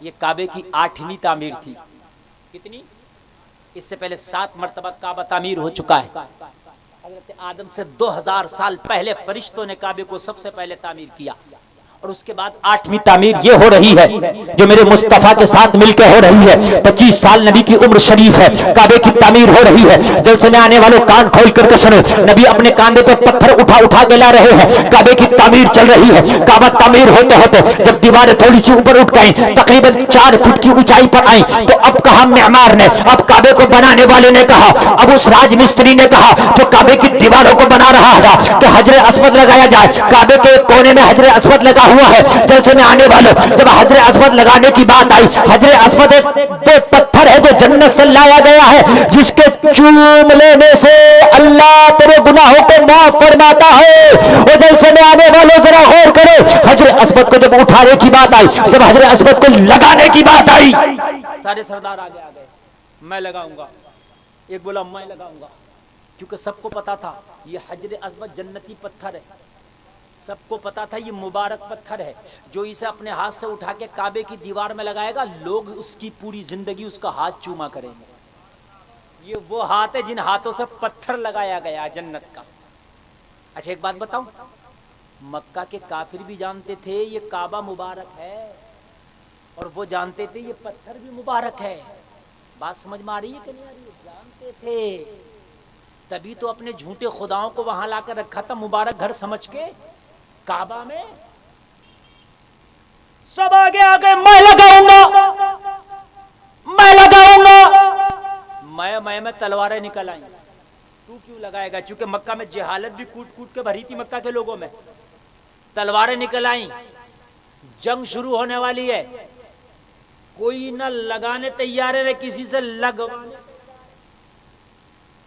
یہ کعبے کی 8ویں تعمیر تھی. کتنی؟ اس سے پہلے 7 مرتبہ کعبہ تعمیر ہو چکا ہے. حضرت آدم سے 2000 سال پہلے فرشتوں نے کعبے کو سب سے پہلے تعمیر کیا, اور اس کے بعد 8ویں تعمیر یہ ہو رہی ہے جو میرے مصطفیٰ کے ساتھ مل کے ہو رہی ہے. 25 سال نبی کی عمر شریف ہے, کعبے کی تعمیر ہو رہی ہے. جلسے میں آنے والوں کان کھول کر کے سنو, نبی اپنے کاندھے پہ پتھر اٹھا کے لا رہے ہیں. کعبے کی تعمیر چل رہی ہے. کعبہ تعمیر ہوتے ہوتے جب دیواریں تھوڑی سی اوپر اٹھ گئیں, تقریباً 4 فٹ کی اونچائی پر آئیں, تو اب کہا معمار نے, اب کعبے کو بنانے والے نے کہا, اب اس راج مستری نے کہا جو کعبے کی دیواروں کو بنا رہا تھا کہ حجر اسود لگایا جائے. کعبے کے ایک کونے میں حجر اسود لگا ہوا ہے. جلسے میں آنے والوں جب حجر اسود لگانے کی بات آئی, حجر اسود ایک وہ پتھر ہے جو جنت سے لایا گیا ہے, جس کے چوم لینے سے اللہ تیرے گناہوں کو معاف فرماتا ہے. وہ جلسے میں آنے والوں ذرا غور کرو, حجر اسود کو جب اٹھانے کی بات آئی, جب حجر اسود کو لگانے کی بات آئی, سارے سردار آگے آ گئے, میں لگاؤں گا. ایک بولا میں لگاؤں گا, کیونکہ سب کو پتا تھا یہ حجر اسود جنتی پتھر ہے. سب کو پتا تھا یہ مبارک پتھر ہے, جو اسے اپنے ہاتھ سے اٹھا کے کعبے کی دیوار میں لگائے گا لوگ اس کی پوری زندگی اس کا ہاتھ چوما کریں گے. یہ وہ ہاتھ ہے جن ہاتھوں سے پتھر لگایا گیا جنت کا. اچھا ایک بات بتاؤں, مکہ کے کافر بھی جانتے تھے یہ کعبہ مبارک ہے, اور وہ جانتے تھے یہ پتھر بھی مبارک ہے. بات سمجھ میں آ رہی ہے کہ نہیں آ رہی ہے؟ جانتے تھے, تبھی تو اپنے جھوٹے خداؤں کو وہاں لا کر رکھا تھا مبارک گھر سمجھ کے. کعبہ میں سب آگے آگے میں لگاؤں گا, میں لگاؤں گا. میں تلواریں نکل آئیں. تو کیوں لگائے گا؟ چونکہ مکہ میں جہالت بھی کوٹ کوٹ کے بھری تھی مکہ کے لوگوں میں. تلواریں نکل آئیں, جنگ شروع ہونے والی ہے, کوئی نہ لگانے تیار ہے نہ کسی سے لگوانے.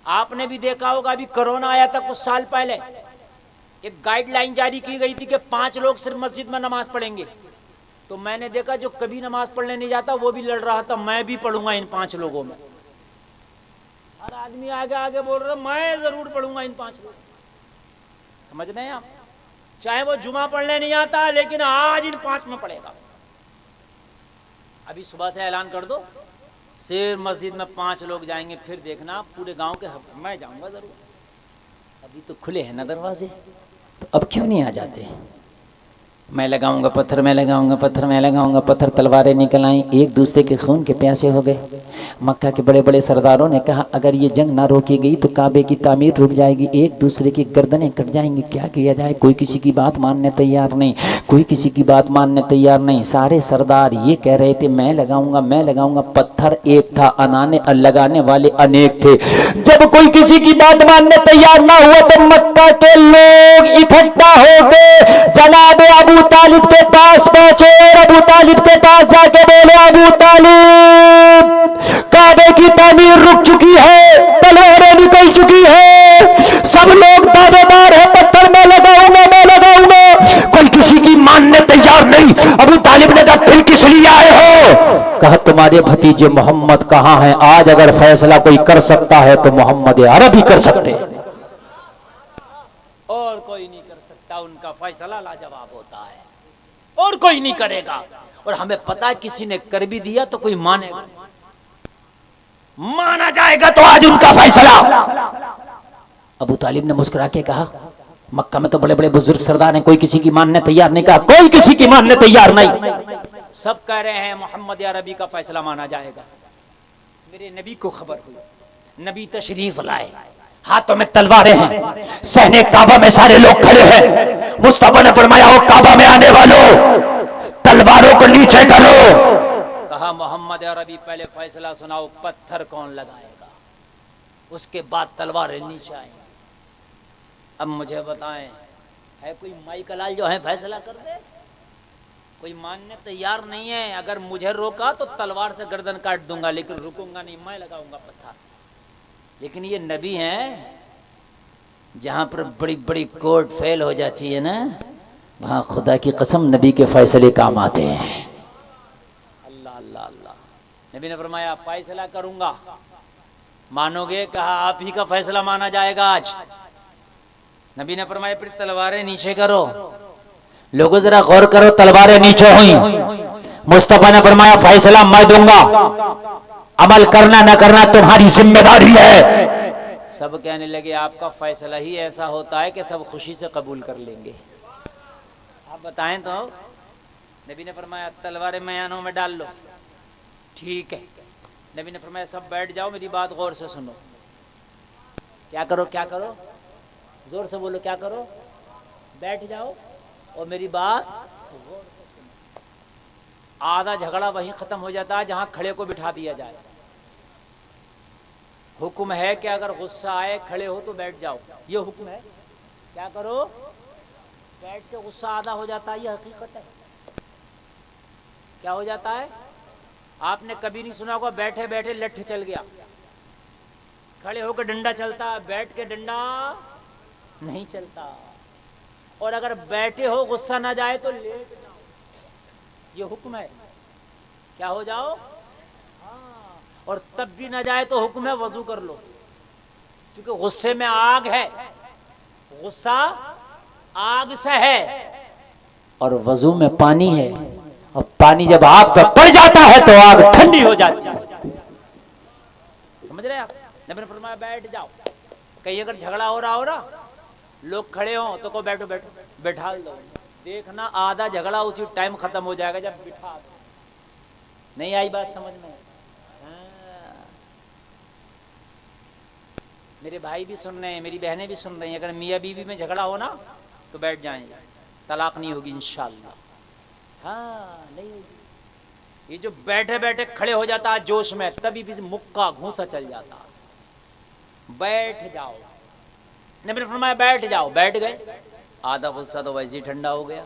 آپ نے بھی دیکھا ہوگا ابھی کرونا آیا تھا کچھ سال پہلے, ایک گائیڈ لائن جاری کی گئی تھی کہ 5 لوگ صرف مسجد میں نماز پڑھیں گے. تو میں نے دیکھا جو کبھی نماز پڑھنے نہیں جاتا وہ بھی لڑ رہا تھا, میں بھی پڑھوں گا ان 5 لوگوں میں. ہر آدمی آگے آگے بول رہا میں ضرور پڑھوں گا ان 5 لوگوں. سمجھ رہے ہیں آپ؟ چاہے وہ جمعہ پڑھنے نہیں آتا لیکن آج ان 5 میں پڑھے گا. ابھی صبح سے اعلان کر دو, صرف مسجد میں 5 لوگ جائیں گے, پھر دیکھنا پورے گاؤں کے میں جاؤں گا ضرور. ابھی تو کھلے ہیں نا دروازے, تو اب کیوں نہیں آ جاتے؟ میں لگاؤں گا پتھر, میں لگاؤں گا پتھر, میں لگاؤں گا پتھر. تلواریں نکل آئیں, ایک دوسرے کے خون کے پیاسے ہو گئے. مکہ کے بڑے بڑے سرداروں نے کہا اگر یہ جنگ نہ روکی گئی تو کعبے کی تعمیر رک جائے گی, ایک دوسرے کی گردنیں کٹ جائیں گی. کیا کیا جائے؟ کوئی کسی کی بات ماننے تیار نہیں, کوئی کسی کی بات ماننے تیار نہیں. سارے سردار یہ کہہ رہے تھے میں لگاؤں گا, میں لگاؤں گا. پتھر ایک تھا, لگانے والے انیک تھے. جب کوئی کسی کی بات ماننے تیار نہ ہوا تو مکہ کے لوگ اکٹھا ہو کے جناب ابو طالب کے پاس پہنچے, اور ابو طالب کے پاس جا کے بولے ابو طالب کعبے کی تعمیر رک چکی ہے, تلواریں نکل چکی ہے, سب لوگ دعوے دار ہیں پتھر میں لگاؤں گا, میں لگاؤں گا. کوئی کسی کی ماننے تیار نہیں. ابو طالب نے کہا پھر کس لیے آئے ہو؟ کہا تمہارے بھتیجے محمد کہاں ہیں؟ آج اگر فیصلہ کوئی کر سکتا ہے تو محمد عربی کر سکتے, اور کوئی نہیں کر سکتا. البتہ ان کا فیصلہ لاجواب ہوتا ہے اور کوئی نہیں کرے گا. اور ہمیں پتا ہے کسی نے کر بھی دیا تو کوئی مانے گا, مانا جائے گا تو آج ان کا فیصلہ. ابو طالب نے مسکرا کے کہا مکہ میں تو بڑے بڑے بزرگ سردار ہیں, کوئی کسی کی ماننے تیار نہیں. کہا کوئی کسی کی ماننے تیار نہیں. سب کہہ رہے ہیں محمد عربی کا فیصلہ مانا جائے گا. میرے نبی کو خبر ہوئی, نبی تشریف لائے, ہاتھوں میں تلواریں ہیں, صحن کعبہ میں سارے لوگ کھڑے ہیں. مصطفیٰ نے فرمایا ہو کعبہ میں آنے والوں تلواروں کو نیچے کرو. کہا محمد عربی پہلے فیصلہ سناؤ, پتھر کون لگائے گا, اس کے بعد تلواریں نیچے آئیں. اب مجھے بتائیں ہے کوئی مائی کلال جو ہے فیصلہ کر دے؟ کوئی ماننے تیار نہیں ہے. اگر مجھے روکا تو تلوار سے گردن کاٹ دوں گا, لیکن رکوں گا نہیں, میں لگاؤں گا پتھر. لیکن یہ نبی ہیں, جہاں پر بڑی بڑی کورٹ فیل ہو جاتی ہے نا, وہاں خدا کی قسم نبی کے فیصلے کام آتے ہیں. اللہ اللہ اللہ. نبی نے فرمایا فیصلہ کروں گا, مانو گے؟ کہا آپ ہی کا فیصلہ مانا جائے گا آج. نبی نے فرمایا پھر تلواریں نیچے کرو. لوگوں ذرا غور کرو, تلواریں نیچے ہوئیں. مصطفیٰ نے فرمایا فیصلہ میں دوں گا, عمل کرنا نہ کرنا تمہاری ذمہ داری ہے. سب کہنے لگے آپ کا فیصلہ ہی ایسا ہوتا ہے کہ سب خوشی سے قبول کر لیں گے. آپ بتائیں تو. نبی نے فرمایا تلواریں میانوں میں ڈال لو. ٹھیک ہے. نبی نے فرمایا سب بیٹھ جاؤ, میری بات غور سے سنو. کیا کرو کیا کرو؟ زور سے بولو, کیا کرو؟ بیٹھ جاؤ اور میری بات غور سے سنو. آدھا جھگڑا وہیں ختم ہو جاتا ہے جہاں کھڑے کو بٹھا دیا جائے. حکم ہے کہ اگر غصہ آئے کھڑے ہو تو بیٹھ جاؤ, یہ حکم ہے. کیا کرو؟ بیٹھ کے غصہ آدھا ہو جاتا ہے, یہ حقیقت ہے. کیا ہو جاتا ہے؟ آپ نے کبھی نہیں سنا ہوگا بیٹھے بیٹھے لٹھ چل گیا, کھڑے ہو کے ڈنڈا چلتا, بیٹھ کے ڈنڈا نہیں چلتا. اور اگر بیٹھے ہو غصہ نہ جائے تو لیٹ جاؤ, یہ حکم ہے. کیا ہو جاؤ؟ اور تب بھی نہ جائے تو حکم ہے وضو کر لو, کیونکہ غصے میں آگ ہے, غصہ آگ سے ہے, اور وضو میں پانی ہے, اور پانی جب آگ پہ پڑ جاتا ہے تو آگ ٹھنڈی ہو جاتی ہے. سمجھ رہے آپ؟ نبی نے فرمایا بیٹھ جاؤ. کہیں اگر جھگڑا ہو رہا ہو نا, لوگ کھڑے ہوں تو کو بیٹھو بیٹھو, بیٹھا دو. دیکھنا آدھا جھگڑا اسی ٹائم ختم ہو جائے گا جب بٹھا دو. نہیں آئی بات سمجھ میں؟ میرے بھائی بھی سن رہے ہیں, میری بہنیں بھی سن رہی ہیں. اگر میاں بیوی میں جھگڑا ہو نا تو بیٹھ جائیں, طلاق نہیں ہوگی انشاءاللہ. نہیں ہوگی. یہ جو بیٹھے بیٹھے کھڑے ہو جاتا ہے جوش میں, تبھی بھی مکہ گھونسا چل جاتا. بیٹھ جاؤ. نبی نے فرمایا بیٹھ جاؤ. بیٹھ گئے, آدھا غصہ تو ویسے ہی ٹھنڈا ہو گیا.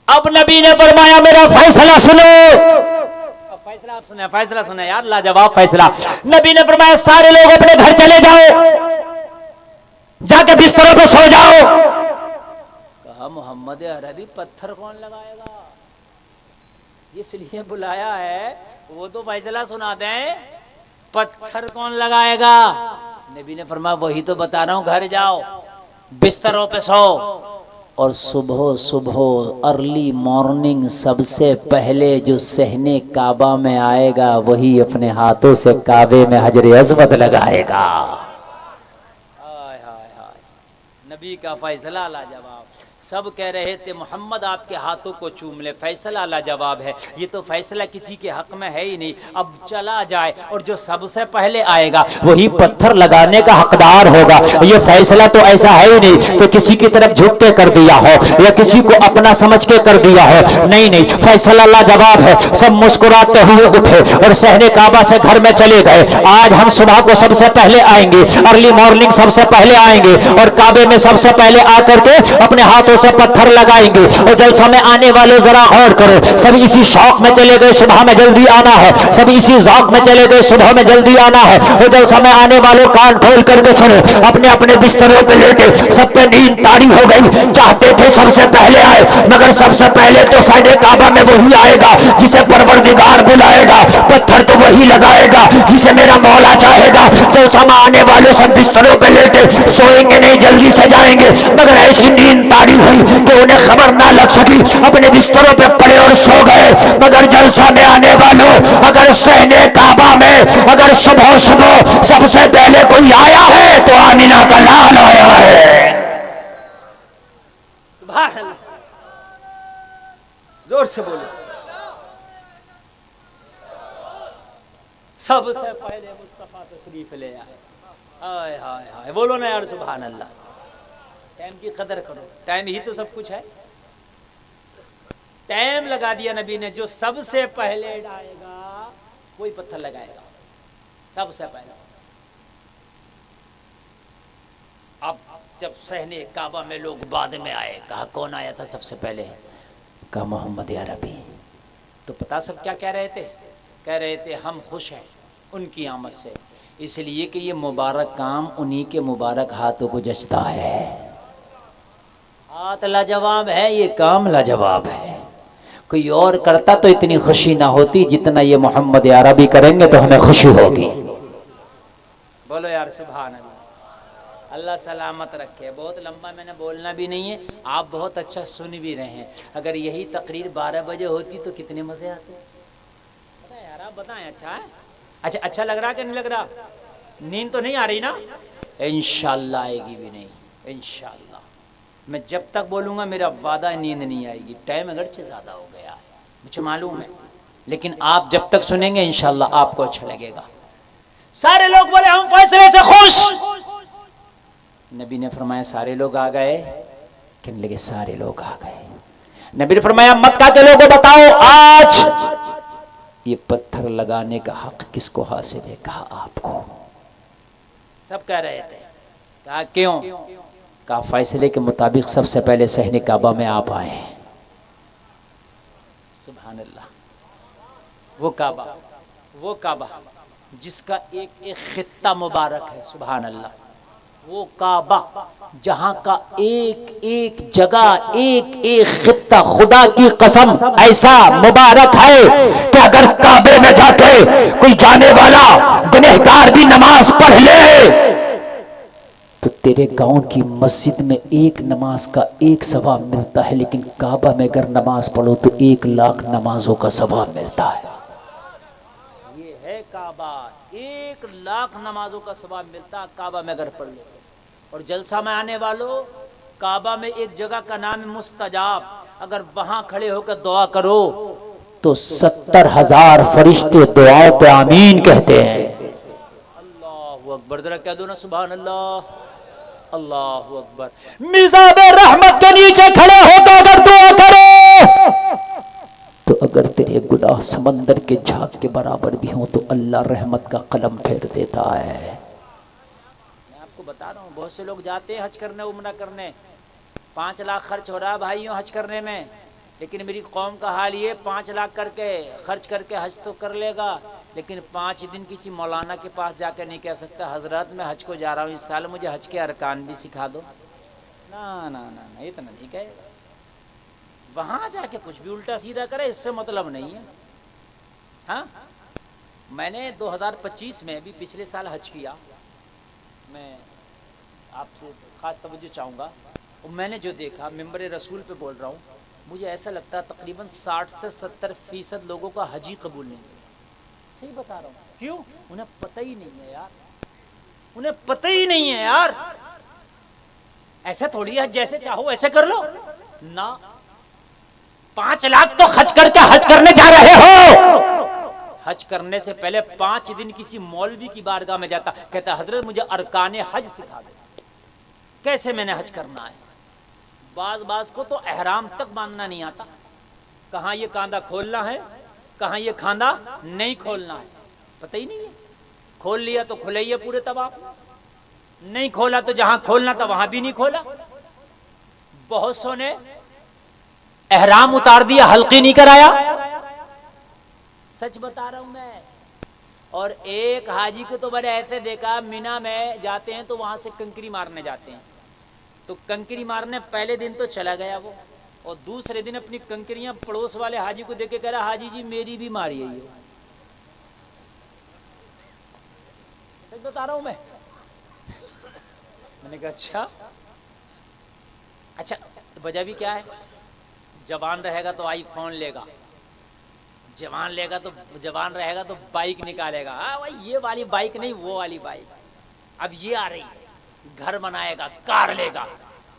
اب نبی نے فرمایا میرا فیصلہ سنو. فیصلہ سنا یار, لاجواب فیصلہ. نبی نے فرمایا سارے لوگ اپنے گھر چلے جاؤ, جا کے بستروں پہ سو جاؤ. کہا محمد عربی پتھر کون لگائے گا؟ اس لیے بلایا ہے, وہ تو فیصلہ سنا دیں, پتھر کون لگائے گا؟ نبی نے فرمایا وہی تو بتا رہا ہوں, گھر جاؤ بستروں پہ سو, اور صبح ارلی مارننگ سب سے پہلے جو صحن کعبہ میں آئے گا وہی اپنے ہاتھوں سے کعبے میں حجر اسود لگائے گا. ہائے ہائے ہائے, نبی کا فیصلہ لاجواب. سب کہہ رہے تھے محمد آپ کے ہاتھوں کو چوم لے, فیصلہ لاجواب ہے. یہ تو فیصلہ کسی کے حق میں ہے ہی نہیں. اب چلا جائے اور جو سب سے پہلے آئے گا وہی پتھر لگانے کا حقدار ہوگا. یہ فیصلہ تو ایسا ہے ہی نہیں کہ کسی کی طرف جھک کے کر دیا ہو یا کسی کو اپنا سمجھ کے کر دیا ہو. نہیں, فیصلہ لاجواب ہے. سب مسکراتے ہوئے اٹھے اور صحن کعبہ سے گھر میں چلے گئے. آج ہم صبح کو سب سے پہلے آئیں گے, ارلی مارننگ سب سے پہلے آئیں گے, اور کعبے میں سب سے پہلے آ کر کے اپنے ہاتھوں ہاتھوں سے پتھر لگائیں گے. اور جلسہ میں آنے والے ذرا غور کرو, سب اسی شوق میں چلے گئے صبح میں جلدی آنا ہے, سب اسی ذوق میں چلے گئے صبح میں جلدی آنا ہے. اور جلسہ میں آنے والوں کان کھول کر کے سنو, اپنے اپنے بستروں پہ لیٹے, سب پہ نیند طاری ہو گئی. چاہتے تھے سب سے پہلے آئے, مگر سب سے پہلے تو سائڈ کعبہ میں وہی آئے گا جسے پروردگار بلائے گا. پتھر تو وہی لگائے گا جسے میرا مولا چاہے گا. جلسہ میں آنے والے سب بستروں پہ لیٹے, سوئیں گے نہیں, جلدی سے جائیں گے, مگر ایسی نیند طاری ہوئی کہ انہیں خبر نہ لگ سکی. اپنے بستروں پہ پڑے اور سو گئے. مگر جلسہ میں آنے والوں, اگر صحن کعبہ میں اگر صبح صبح سب سے پہلے کوئی آیا ہے تو آمینہ کا لال آیا ہے. سبحان اللہ, زور سے بولو. سب سے پہلے مصطفیٰ تشریف لے آئے. ہائے ہائے ہائے, بولو نا یار سبحان اللہ. ٹائم کی قدر کرو, ٹائم ہی تو سب کچھ ہے. ٹائم لگا دیا نبی نے, جو سب سے پہلے آئے گا کوئی پتھر لگائے گا سب سے پہلے. اب جب صحن کعبہ میں لوگ بعد میں آئے, کہا کون آیا تھا سب سے پہلے؟ کہا محمد عربی. تو پتا سب کیا کہہ رہے تھے؟ کہہ رہے تھے ہم خوش ہیں ان کی آمد سے, اس لیے کہ یہ مبارک کام انہی کے مبارک ہاتھوں کو جچتا ہے. ہاتھ لاجواب ہے, یہ کام لاجواب ہے. کوئی اور کرتا تو اتنی خوشی نہ ہوتی جتنا یہ محمد عربی کریں گے تو ہمیں خوشی ہوگی. بولو یار سبحان اللہ. اللہ سلامت رکھے. بہت لمبا میں نے بولنا بھی نہیں ہے, آپ بہت اچھا سن بھی رہے ہیں. اگر یہی تقریر 12 بجے ہوتی تو کتنے مزے آتے. یار آپ بتائیں, اچھا ہے؟ اچھا لگ رہا کہ نہیں لگ رہا؟ نیند تو نہیں آ رہی نا؟ انشاءاللہ آئے گی بھی نہیں, انشاءاللہ. میں جب تک بولوں گا میرا وعدہ نیند نہیں آئے گی. ٹائم اگرچہ زیادہ ہو گیا ہے مجھے معلوم ہے, لیکن آپ جب تک سنیں گے انشاءاللہ آپ کو اچھا لگے گا. سارے لوگ بولے ہم فیصلے سے خوش. نبی نے فرمایا سارے لوگ آ گئے؟ کہنے لگے سارے لوگ آ گئے. نبی نے فرمایا مکہ کے لوگوں بتاؤ آج یہ پتھر لگانے کا حق کس کو حاصل ہے؟ کہا آپ کو. سب کہہ رہے تھے. کہا کیوں؟ کہا فیصلے کے مطابق سب سے پہلے صحن کعبہ میں آپ آئے ہیں. سبحان اللہ. وہ کعبہ جس کا ایک خطہ مبارک ہے. سبحان اللہ. وہ کعبہ جہاں کا ایک ایک جگہ ایک ایک خطہ خدا کی قسم ایسا مبارک ہے کہ اگر کعبے میں جا کے کوئی جانے والا گنہگار بھی نماز پڑھ لے تو تیرے گاؤں کی مسجد میں ایک نماز کا ایک ثواب ملتا ہے, لیکن کعبہ میں اگر نماز پڑھو تو 1,00,000 نمازوں کا ثواب ملتا ہے. یہ ہے کعبہ, 1,00,000 نمازوں کا ثواب ملتا ہے کعبہ میں اگر پڑھ لو. اور جلسہ میں آنے والوں, کعبہ میں ایک جگہ کا نام مستجاب, اگر وہاں کھڑے ہو کر دعا کرو تو 70,000 فرشتے دعاؤں پہ آمین کہتے ہیں. اللہ اکبر. ذرا کہہ دو نا سبحان اللہ. اللہ اکبر. میزاب رحمت کے نیچے کھڑے ہو کے اگر دعا کرو تو اگر تیرے گناہ سمندر کے جھاگ کے برابر بھی ہوں تو اللہ رحمت کا قلم پھیر دیتا ہے. بتا رہا ہوں, بہت سے لوگ جاتے ہیں حج کرنے, عمرہ کرنے, 5 لاکھ خرچ ہو رہا ہے بھائیوں حج کرنے میں. لیکن میری قوم کا حال یہ, 5 لاکھ کر کے خرچ کر کے حج تو کر لے گا, لیکن 5 دن کسی مولانا کے پاس جا کے نہیں کہہ سکتا حضرت میں حج کو جا رہا ہوں, اس سال مجھے حج کے ارکان بھی سکھا دو. نا اتنا نہیں کہے. وہاں جا کے کچھ بھی الٹا سیدھا کرے اس سے مطلب نہیں ہے. ہاں, میں نے 2025 میں بھی پچھلے سال حج کیا. میں آپ سے خاص توجہ چاہوں گا, اور میں نے جو دیکھا ممبر رسول پہ بول رہا ہوں, مجھے ایسا لگتا ہے تقریباً 60 سے 70% لوگوں کا حج ہی قبول نہیں. صحیح بتا رہا ہوں. کیوں؟ انہیں پتہ ہی نہیں ہے یار, انہیں پتہ ہی نہیں ہے یار. ایسا تھوڑی ہے جیسے چاہو ایسے کر لو نا. 5 لاکھ تو خرچ کر کے حج کرنے جا رہے ہو. حج کرنے سے پہلے 5 دن کسی مولوی کی بارگاہ میں جاتا, کہتا حضرت مجھے ارکان حج سکھا دو, کیسے میں نے حج کرنا ہے. بعض کو تو احرام تک باندھنا نہیں آتا. کہاں یہ کاندھا کھولنا ہے, کہاں یہ کھاندھا نہیں کھولنا ہے, پتہ ہی نہیں ہے. کھول لیا تو کھلے ہی ہے پورے طواف, نہیں کھولا تو جہاں کھولنا تھا وہاں بھی نہیں کھولا. بہت سو نے احرام اتار دیا، حلقی نہیں کرایا. سچ بتا رہا ہوں میں. اور ایک حاجی کو تو میں نے ایسے دیکھا، مینا میں جاتے ہیں تو وہاں سے کنکری مارنے جاتے ہیں، تو کنکری مارنے پہلے دن تو چلا گیا وہ، اور دوسرے دن اپنی کنکریاں پڑوس والے حاجی کو دے کے کہہ رہا حاجی جی میری بھی ماری ہے یہ. سچ بتا رہا ہوں میں نے کہا اچھا وجہ بھی کیا ہے؟ جوان رہے گا تو آئی فون لے گا، جوان رہے گا تو بائک نکالے گا. ہاں بھائی یہ والی بائک نہیں، وہ والی بائک اب یہ آ رہی ہے، گھر بنائے گا، کار لے گا.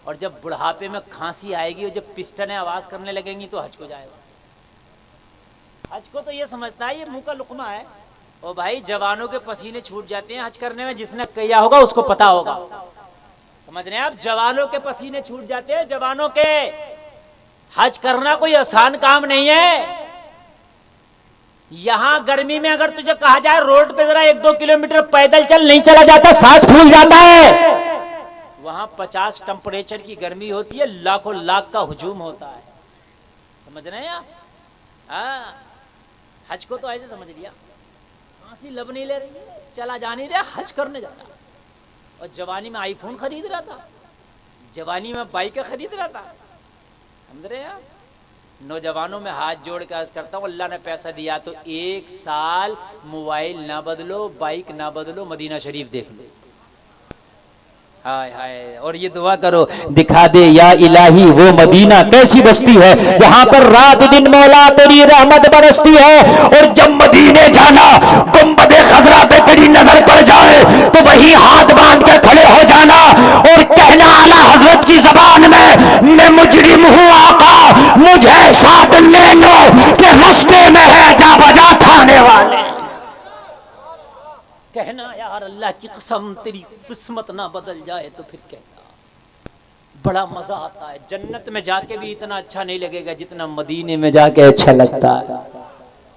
اور جب بڑھاپے میں کھانسی آئے گی اور جب پسٹنیں آواز کرنے لگیں گی تو حج کو جائے گا. حج کو تو یہ سمجھتا ہے یہ منہ کا لقمہ ہے. اور بھائی جوانوں کے پسینے چھوٹ جاتے ہیں حج کرنے میں، جس نے کیا ہوگا اس کو پتا ہوگا. سمجھ رہے ہیں آپ؟ جوانوں کے پسینے چھوٹ جاتے ہیں، جوانوں کے. حج کرنا کوئی آسان کام نہیں ہے. یہاں گرمی میں اگر تجھے کہا جائے روڈ پہ ذرا 1-2 کلومیٹر پیدل چل، نہیں چلا جاتا، سانس پھول جاتا ہے. وہاں 50 ٹمپریچر کی گرمی ہوتی ہے، لاکھوں لاکھ کا ہجوم ہوتا ہے. سمجھ رہے ہیں آپ؟ ہاں حج کو تو ایسے سمجھ لیا، کھانسی لب نہیں لے رہی ہے، چلا جا نہیں رہا، حج کرنے جا رہا. اور جوانی میں آئی فون خرید رہا تھا، جوانی میں بائک خرید رہا تھا. سمجھ رہے ہیں آپ؟ نوجوانوں میں ہاتھ جوڑ کے عرض کرتا ہوں، اللہ نے پیسہ دیا تو 1 سال موبائل نہ بدلو، بائک نہ بدلو، مدینہ شریف دیکھ لو. ہائے ہائے. اور یہ دعا کرو، دکھا دے یا الہی وہ مدینہ کیسی بستی ہے جہاں پر رات دن مولا تیری رحمت برستی ہے. اور جب مدینے جانا، گنبد خضرا پہ تیری نظر پڑ جائے تو وہی ہاتھ باندھ کے کھڑے ہو جانا اور کہنا اعلیٰ حضرت کی زبان میں مجرم ہوں آقا، مجھے ساتھ لے لو کہ رستے میں ہے جا بجا کھانے والے. کہنا یار اللہ کی قسم تیری قسمت نہ بدل جائے تو پھر کہنا. بڑا مزہ آتا ہے. جنت میں جا کے بھی اتنا اچھا نہیں لگے گا جتنا مدینے میں جا کے اچھا لگتا ہے.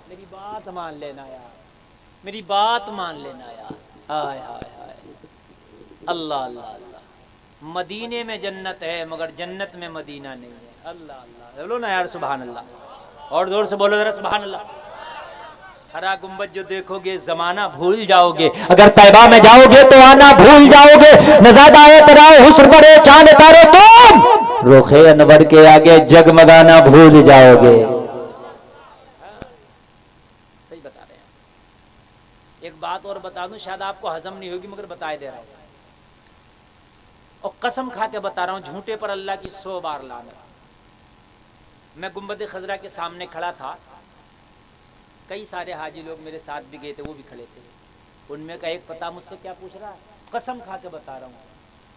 میری بات مان لینا یار، میری بات مان لینا یار. ہائے ہائے ہائے. اللہ اللہ اللہ. مدینے میں جنت ہے مگر جنت میں مدینہ نہیں ہے. اللہ اللہ. بولو نا یار سبحان اللہ. اور زور سے بولو ذرا سبحان اللہ. ہرا گنبد جو دیکھو گے زمانہ بھول جاؤ گے، اگر طیبہ میں جاؤ گے تو آنا بھول جاؤ گے. نزادہ ترائے حسن بڑے چاند تارے تم، رخ انور کے آگے جگمگانا بھول جاؤ گے. صحیح بتا رہے ہیں. ایک بات اور بتا دوں، شاید آپ کو ہضم نہیں ہوگی مگر بتائے دے رہا ہوں، اور قسم کھا کے بتا رہا ہوں، جھوٹے پر اللہ کی 100 بار لعنت. میں گنبد خضرا کے سامنے کھڑا تھا، کئی سارے حاجی لوگ میرے ساتھ بھی گئے تھے، وہ بھی کھڑے تھے. ان میں کا ایک پتا مجھ سے کیا پوچھ رہا ہے، قسم کھا کے بتا رہا ہوں،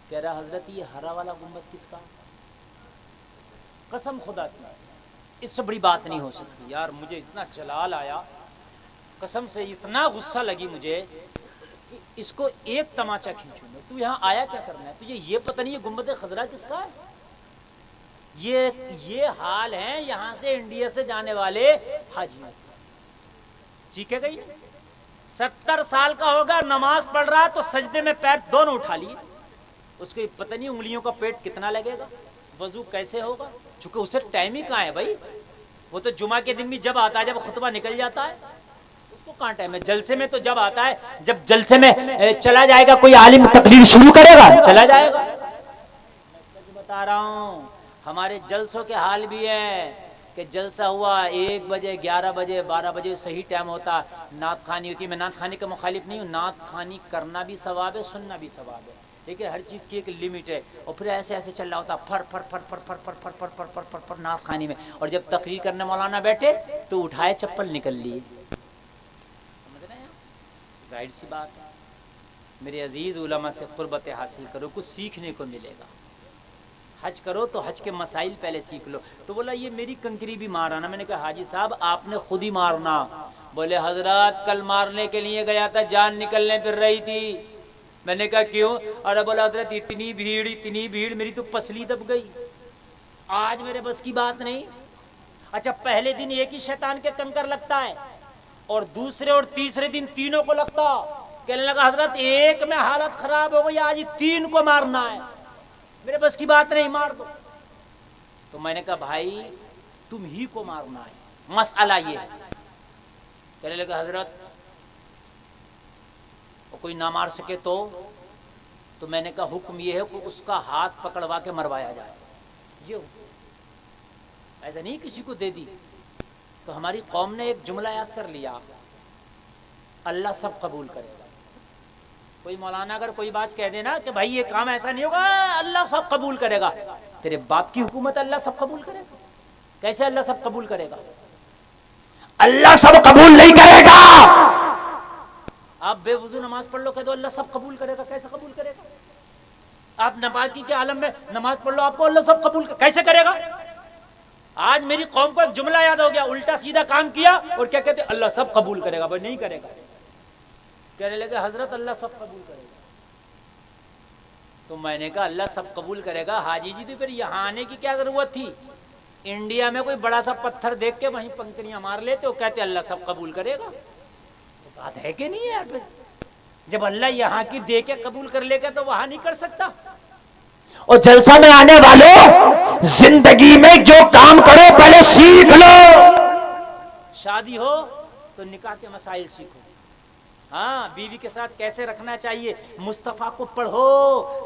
کہہ رہا حضرت یہ ہرا والا گنبد کس کا؟ قسم خدا کی، اس سے بڑی بات نہیں ہو سکتی. یار مجھے اتنا جلال آیا، قسم سے اتنا غصہ لگی مجھے کہ اس کو ایک تماچا کھینچوں میں. تو یہاں آیا کیا کرنا ہے؟ تجھے یہ پتہ نہیں یہ گنبد خضرا کس کا ہے؟ یہ حال ہے یہاں سے انڈیا سے جانے والے حاجیوں. سیکھے گئی 70 سال کا ہوگا، نماز پڑھ رہا تو سجدے میں پیر دونوں اٹھا لیے. اس کو پتہ نہیں انگلیوں کا پیٹ کتنا لگے گا، وضو کیسے ہوگا، چونکہ اسے ٹائم ہی کہاں ہے بھائی. وہ تو جمعہ کے دن بھی جب آتا ہے، جب خطبہ نکل جاتا ہے، اس کو کہاں ٹائم ہے. جلسے میں تو جب آتا ہے، جب جلسے میں چلا جائے گا کوئی عالم تقریر شروع کرے گا، چلا جائے گا. میں سچ بتا رہا ہوں، ہمارے جلسوں کے حال بھی ہے کہ جلسہ ہوا 1 بجے 11 بجے 12 بجے صحیح ٹائم ہوتا، نعت خوانی ہوتی. میں نعت خوانی کا مخالف نہیں ہوں، نعت خوانی کرنا بھی ثواب ہے، سننا بھی ثواب ہے، لیکن ہر چیز کی ایک لمٹ ہے. اور پھر ایسے ایسے چل رہا ہوتا پھر پھر پھر پھر پھر پھر پھر پھر پھر پھر پھر پھر نعت خوانی میں. اور جب تقریر کرنے مولانا بیٹھے تو اٹھائے چپل نکل لیے. سمجھ رہے ہیں؟ ظاہر سی بات ہے. میرے عزیز علماء سے قربت حاصل کرو، کچھ سیکھنے کو ملے گا. حج کرو تو حج کے مسائل پہلے سیکھ لو. تو بولا یہ میری کنکری بھی مارانا. میں نے کہا حاجی صاحب آپ نے خود ہی مارنا. بولے حضرات کل مارنے کے لیے گیا تھا، جان نکلنے پھر رہی تھی. میں نے کہا کیوں؟ ارے بولا حضرت اتنی بھیڑ میری تو پسلی دب گئی، آج میرے بس کی بات نہیں. اچھا پہلے دن ایک ہی شیطان کے کنکر لگتا ہے اور دوسرے اور تیسرے دن تینوں کو لگتا. کہنے لگا حضرت ایک میں حالت خراب ہو گئی، آج 3 کو مارنا ہے. میرے بس کی بات نہیں، مار دو. تو میں نے کہا بھائی تم ہی کو مارنا ہے، مسئلہ یہ ہے۔ کہنے لگا حضرت کوئی نہ مار سکے تو میں نے کہا حکم یہ ہے کہ اس کا ہاتھ پکڑوا کے مروایا جائے، یہ ایسا نہیں کسی کو دے دی۔ تو ہماری قوم نے ایک جملہ یاد کر لیا، اللہ سب قبول کرے گا۔ کوئی مولانا اگر کوئی بات کہہ دینا کہ بھائی یہ کام ایسا نہیں ہوگا، اللہ سب قبول کرے گا، تیرے باپ کی حکومت اللہ سب قبول کرے گا؟ کیسے اللہ سب قبول کرے گا؟ اللہ سب قبول نہیں کرے گا۔ آپ بے وضو نماز پڑھ لو کہ تو اللہ سب قبول کرے گا، کیسے قبول کرے گا؟ آپ نمازی کے عالم میں نماز پڑھ لو، آپ کو اللہ سب قبول کیسے کرے گا؟ آج میری قوم کو ایک جملہ یاد ہو گیا، الٹا سیدھا کام کیا اور کیا کہتے اللہ سب قبول کرے گا، بھائی نہیں کرے گا۔ کہنے لگے حضرت اللہ سب قبول کرے گا۔ تو میں نے کہا اللہ سب قبول کرے گا، حاجی جی تو پھر یہاں آنے کی کیا ضرورت تھی؟ انڈیا میں کوئی بڑا سا پتھر دیکھ کے وہیں پنکھڑیاں مار لیتے وہ کہتے اللہ سب قبول کرے گا۔ بات ہے کہ نہیں ہے؟ جب اللہ یہاں کی دے کے قبول کر لے گا تو وہاں نہیں کر سکتا؟ اور جلسہ میں آنے والوں، زندگی میں جو کام کرو پہلے سیکھ لو۔ شادی ہو تو نکاح کے مسائل سیکھو، ہاں بیوی کے ساتھ کیسے رکھنا چاہیے، مصطفیٰ کو پڑھو،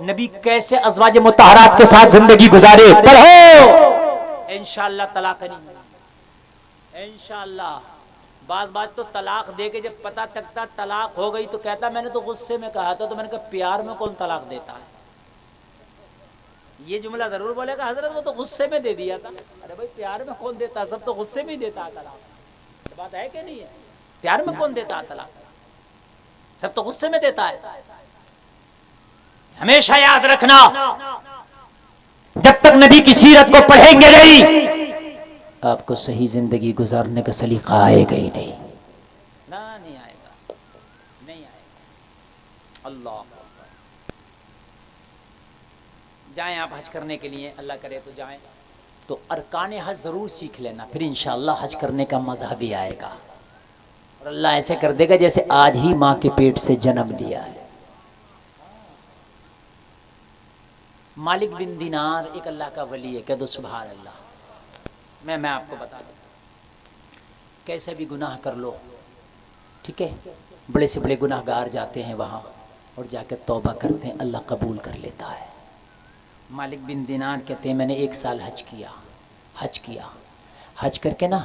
نبی کیسے ازواج مطہرات کے ساتھ زندگی گزارے پڑھو۔ انشاءاللہ طلاق نہیں، انشاءاللہ۔ بعض بات تو طلاق دے کے جب پتہ تکتا طلاق ہو گئی تو کہتا میں نے تو غصے میں کہا تھا، تو میں نے کہا پیار میں کون طلاق دیتا ہے؟ یہ جملہ ضرور بولے گا حضرت وہ تو غصے میں دے دیا تھا۔ ارے بھائی پیار میں کون دیتا ہے؟ سب تو غصے میں ہی دیتا ہے طلاق، بات ہے کہ نہیں ہے؟ پیار میں کون دیتا ہے طلاق؟ سب تو غصے میں دیتا ہے۔ ہمیشہ یاد رکھنا جب تک نبی کی سیرت کو پڑھیں گے نہیں، آپ کو صحیح زندگی گزارنے کا سلیقہ آئے گا ہی نہیں، نہیں آئے گا، نہیں آئے گا۔ اللہ جائیں آپ حج کرنے کے لیے، اللہ کرے تو جائیں، تو ارکان حج ضرور سیکھ لینا، پھر انشاءاللہ حج کرنے کا مزہ بھی آئے گا، اور اللہ ایسے کر دے گا جیسے آج ہی ماں کے پیٹ سے جنم لیا ہے۔ مالک بن دینار ایک اللہ کا ولی ہے، کہہ دو سبحان اللہ۔ میں آپ کو بتا دوں، کیسے بھی گناہ کر لو، ٹھیک ہے، بڑے سے بڑے گناہ گار جاتے ہیں وہاں اور جا کے توبہ کرتے ہیں، اللہ قبول کر لیتا ہے۔ مالک بن دینار کہتے ہیں میں نے 1 سال حج کیا، حج کر کے نا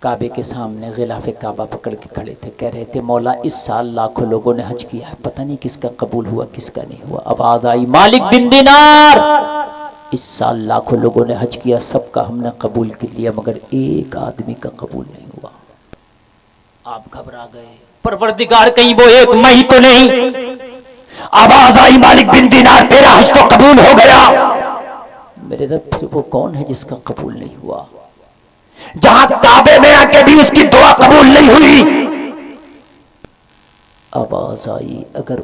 کعبے کے سامنے غلاف کعبہ پکڑ کے کھڑے تھے، کہہ رہے تھے مولا اس سال لاکھوں لوگوں نے حج کیا ہے، پتہ نہیں کس کا قبول ہوا کس کا نہیں ہوا۔ آواز آئی مالک بن دینار اس سال لاکھوں لوگوں نے حج کیا، سب کا ہم نے قبول کر لیا، مگر ایک آدمی کا قبول نہیں ہوا۔ آپ گھبرا گئے، پروردگار کہیں وہ ایک میں ہی تو نہیں؟ آواز آئی مالک بن دینار تیرا حج تو قبول ہو گیا۔ میرے رب پھر وہ کون ہے جس کا قبول نہیں ہوا؟ جہاں کعبے میں آ کے بھی اس کی دعا قبول نہیں ہوئی۔ آواز آئی اگر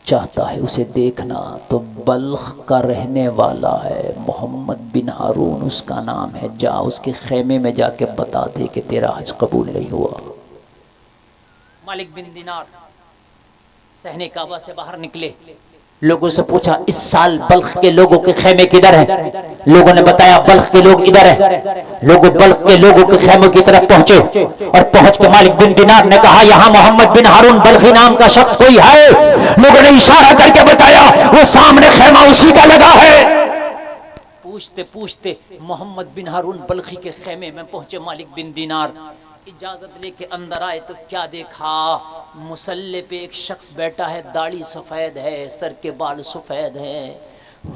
چاہتا ہے اسے دیکھنا تو بلخ کا رہنے والا ہے، محمد بن ہارون اس کا نام ہے، جا اس کے خیمے میں جا کے بتا دے کہ تیرا حج قبول نہیں ہوا۔ مالک بن دینار صحن کعبہ سے باہر نکلے، لوگوں سے پوچھا اس سال بلخ کے لوگوں کے خیمے کدھر ہیں؟ لوگوں نے بتایا بلخ کے لوگ ادھر ہیں۔ لوگوں بلخ کے لوگوں کے خیموں کی طرف پہنچے اور پہنچ کے مالک بن دینار نے کہا یہاں محمد بن ہارون بلخی نام کا شخص کوئی ہے؟ لوگوں نے اشارہ کر کے بتایا وہ سامنے خیمہ اسی کا لگا ہے۔ پوچھتے پوچھتے محمد بن ہارون بلخی کے خیمے میں پہنچے مالک بن دینار، اجازت لے کے اندر آئے تو کیا دیکھا؟ مصلی پہ ایک شخص بیٹھا ہے، داڑھی سفید ہے، سر کے بال سفید ہیں،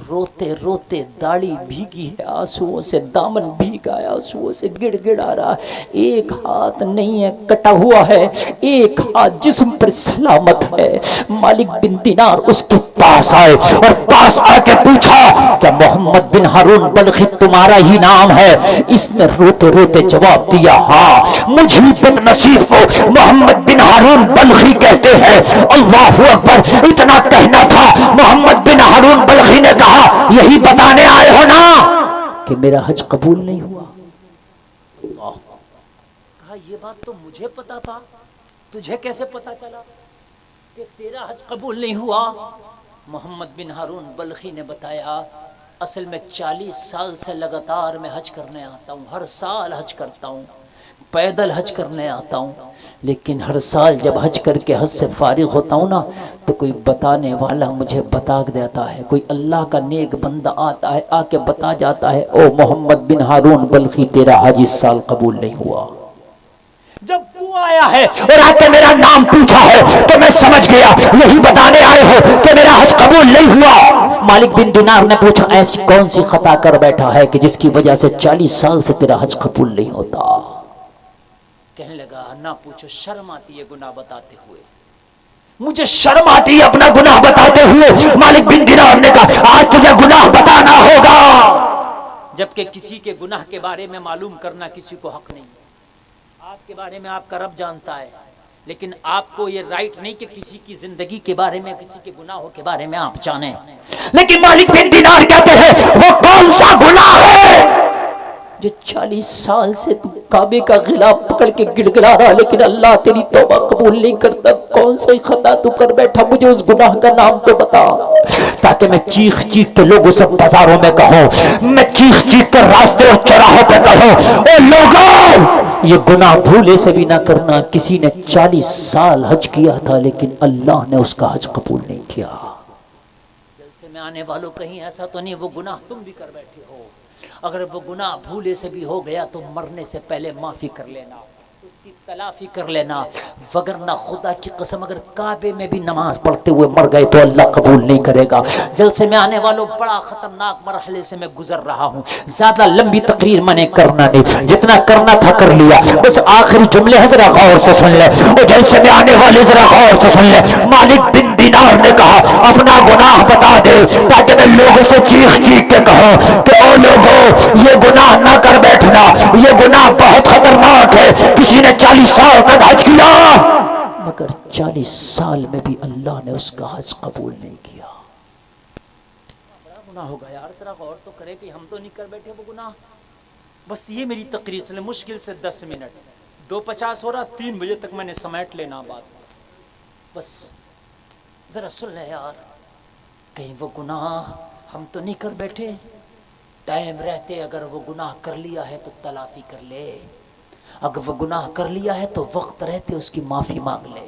روتے روتے داڑھی بھیگی ہے آنسوؤں سے، دامن بھیگا ہے آنسوؤں سے، گڑ گڑ آ رہا، ایک ہاتھ نہیں ہے کٹا ہوا ہے، ایک ہاتھ جسم پر سلامت ہے۔ مالک بن دینار اس کے پاس آئے اور پاس آ کے پوچھا کیا محمد بن ہارون بلخی تمہارا ہی نام ہے؟ اس نے روتے روتے جواب دیا ہاں، مجھے بد نصیب کو محمد بن ہارون بلخی کہتے ہیں۔ اللہ اکبر، اتنا کہنا تھا، محمد بن ہارون بلخی نے کہا یہی بتانے آئے ہو نا کہ میرا حج قبول نہیں ہوا؟ کہا یہ بات تو مجھے پتا تھا، تجھے کیسے پتا چلا کہ تیرا حج قبول نہیں ہوا؟ محمد بن ہارون بلخی نے بتایا اصل میں 40 سال سے لگاتار میں حج کرنے آتا ہوں، ہر سال حج کرتا ہوں، پیدل حج کرنے آتا ہوں، لیکن ہر سال جب حج کر کے حج سے فارغ ہوتا ہوں نا تو کوئی بتانے والا مجھے بتا دیتا ہے، کوئی اللہ کا نیک بندہ آتا ہے، آ کے بتا جاتا ہے او محمد بن ہارون بلخی تیرا حج اس سال قبول نہیں ہوا۔ جب تو آیا ہے اور آ کے میرا نام پوچھا ہے تو میں سمجھ گیا یہی بتانے آئے ہو کہ میرا حج قبول نہیں ہوا۔ مالک بن دینار نے پوچھا ایسی کون سی خطا کر بیٹھا ہے کہ جس کی وجہ سے 40 سال سے تیرا حج قبول نہیں ہوتا؟ کہنے لگا نہ پوچھو، شرم آتی ہے گناہ بتاتے ہوئے، مجھے شرم آتی ہے اپنا گناہ بتاتے ہوئے۔ مالک بن دینار نے کہا آج تجھے گناہ بتانا ہوگا، جبکہ کسی کے گناہ کے بارے میں معلوم کرنا کسی کو حق نہیں ہے۔ آپ کے بارے میں آپ کا رب جانتا ہے، لیکن آپ کو یہ رائٹ نہیں کہ کسی کی زندگی کے بارے میں، کسی کے گناہوں کے بارے میں آپ جانیں۔ لیکن مالک بن دینار کہتے ہیں وہ کون سا گناہ ہے جو 40 سال سے تو کعبے کا غلاف پکڑ کے گڑ گڑا رہا لیکن اللہ تیری توبہ قبول نہیں کرتا؟ کون سی خطا تو کر بیٹھا؟ مجھے اس گناہ کا نام تو بتا، تاکہ میں چیخ چیخ کے لوگوں سے بازاروں میں کہوں، میں چیخ چیخ کر راستے اور چوراہوں پہ کہوں اے لوگوں یہ گناہ بھولے سے بھی نہ کرنا۔ کسی نے 40 سال حج کیا تھا لیکن اللہ نے اس کا حج قبول نہیں کیا۔ جلسے میں آنے والوں کہیں ایسا تو نہیں وہ گناہ تم بھی کر بیٹھے ہو؟ اگر وہ گناہ بھولے سے بھی ہو گیا تو مرنے سے پہلے معافی کر لینا، اس کی تلافی کر لینا، وگرنہ خدا کی قسم اگر کعبے میں بھی نماز پڑھتے ہوئے مر گئے تو اللہ قبول نہیں کرے گا۔ جلسے میں آنے والوں بڑا خطرناک مرحلے سے میں گزر رہا ہوں، زیادہ لمبی تقریر میں نے کرنا نہیں، جتنا کرنا تھا کر لیا، بس آخری جملے ہیں ذرا غور سے سن لے۔ اور جلسے میں آنے والے ذرا غور سے سن لے۔ مالک بن دینار نے کہا اپنا گناہ بتا دے تاکہ میں لوگوں سے چیخ چیخ کے کہوں کہ او لوگوں یہ گناہ نہ کر بیٹھنا، یہ گناہ بہت خطرناک ہے۔ کسی نے 40 سال تک حج کیا مگر 40 سال میں بھی اللہ نے اس کا حج قبول نہیں کیا۔ بڑا گناہ ہوگا یار، ذرا غور تو کرے کہ ہم تو نہیں کر بیٹھے وہ گناہ۔ بس یہ میری تقریر چلے مشکل سے 10 منٹ، 2:50 ہو رہا، 3 بجے تک میں نے سمیٹ لینا بات، بس ذرا سن لے یار، کہیں وہ گناہ ہم تو نہیں کر بیٹھے؟ ٹائم رہتے اگر وہ گناہ کر لیا ہے تو تلافی کر لے، اگر وہ گناہ کر لیا ہے تو وقت رہتے اس کی معافی مانگ لے۔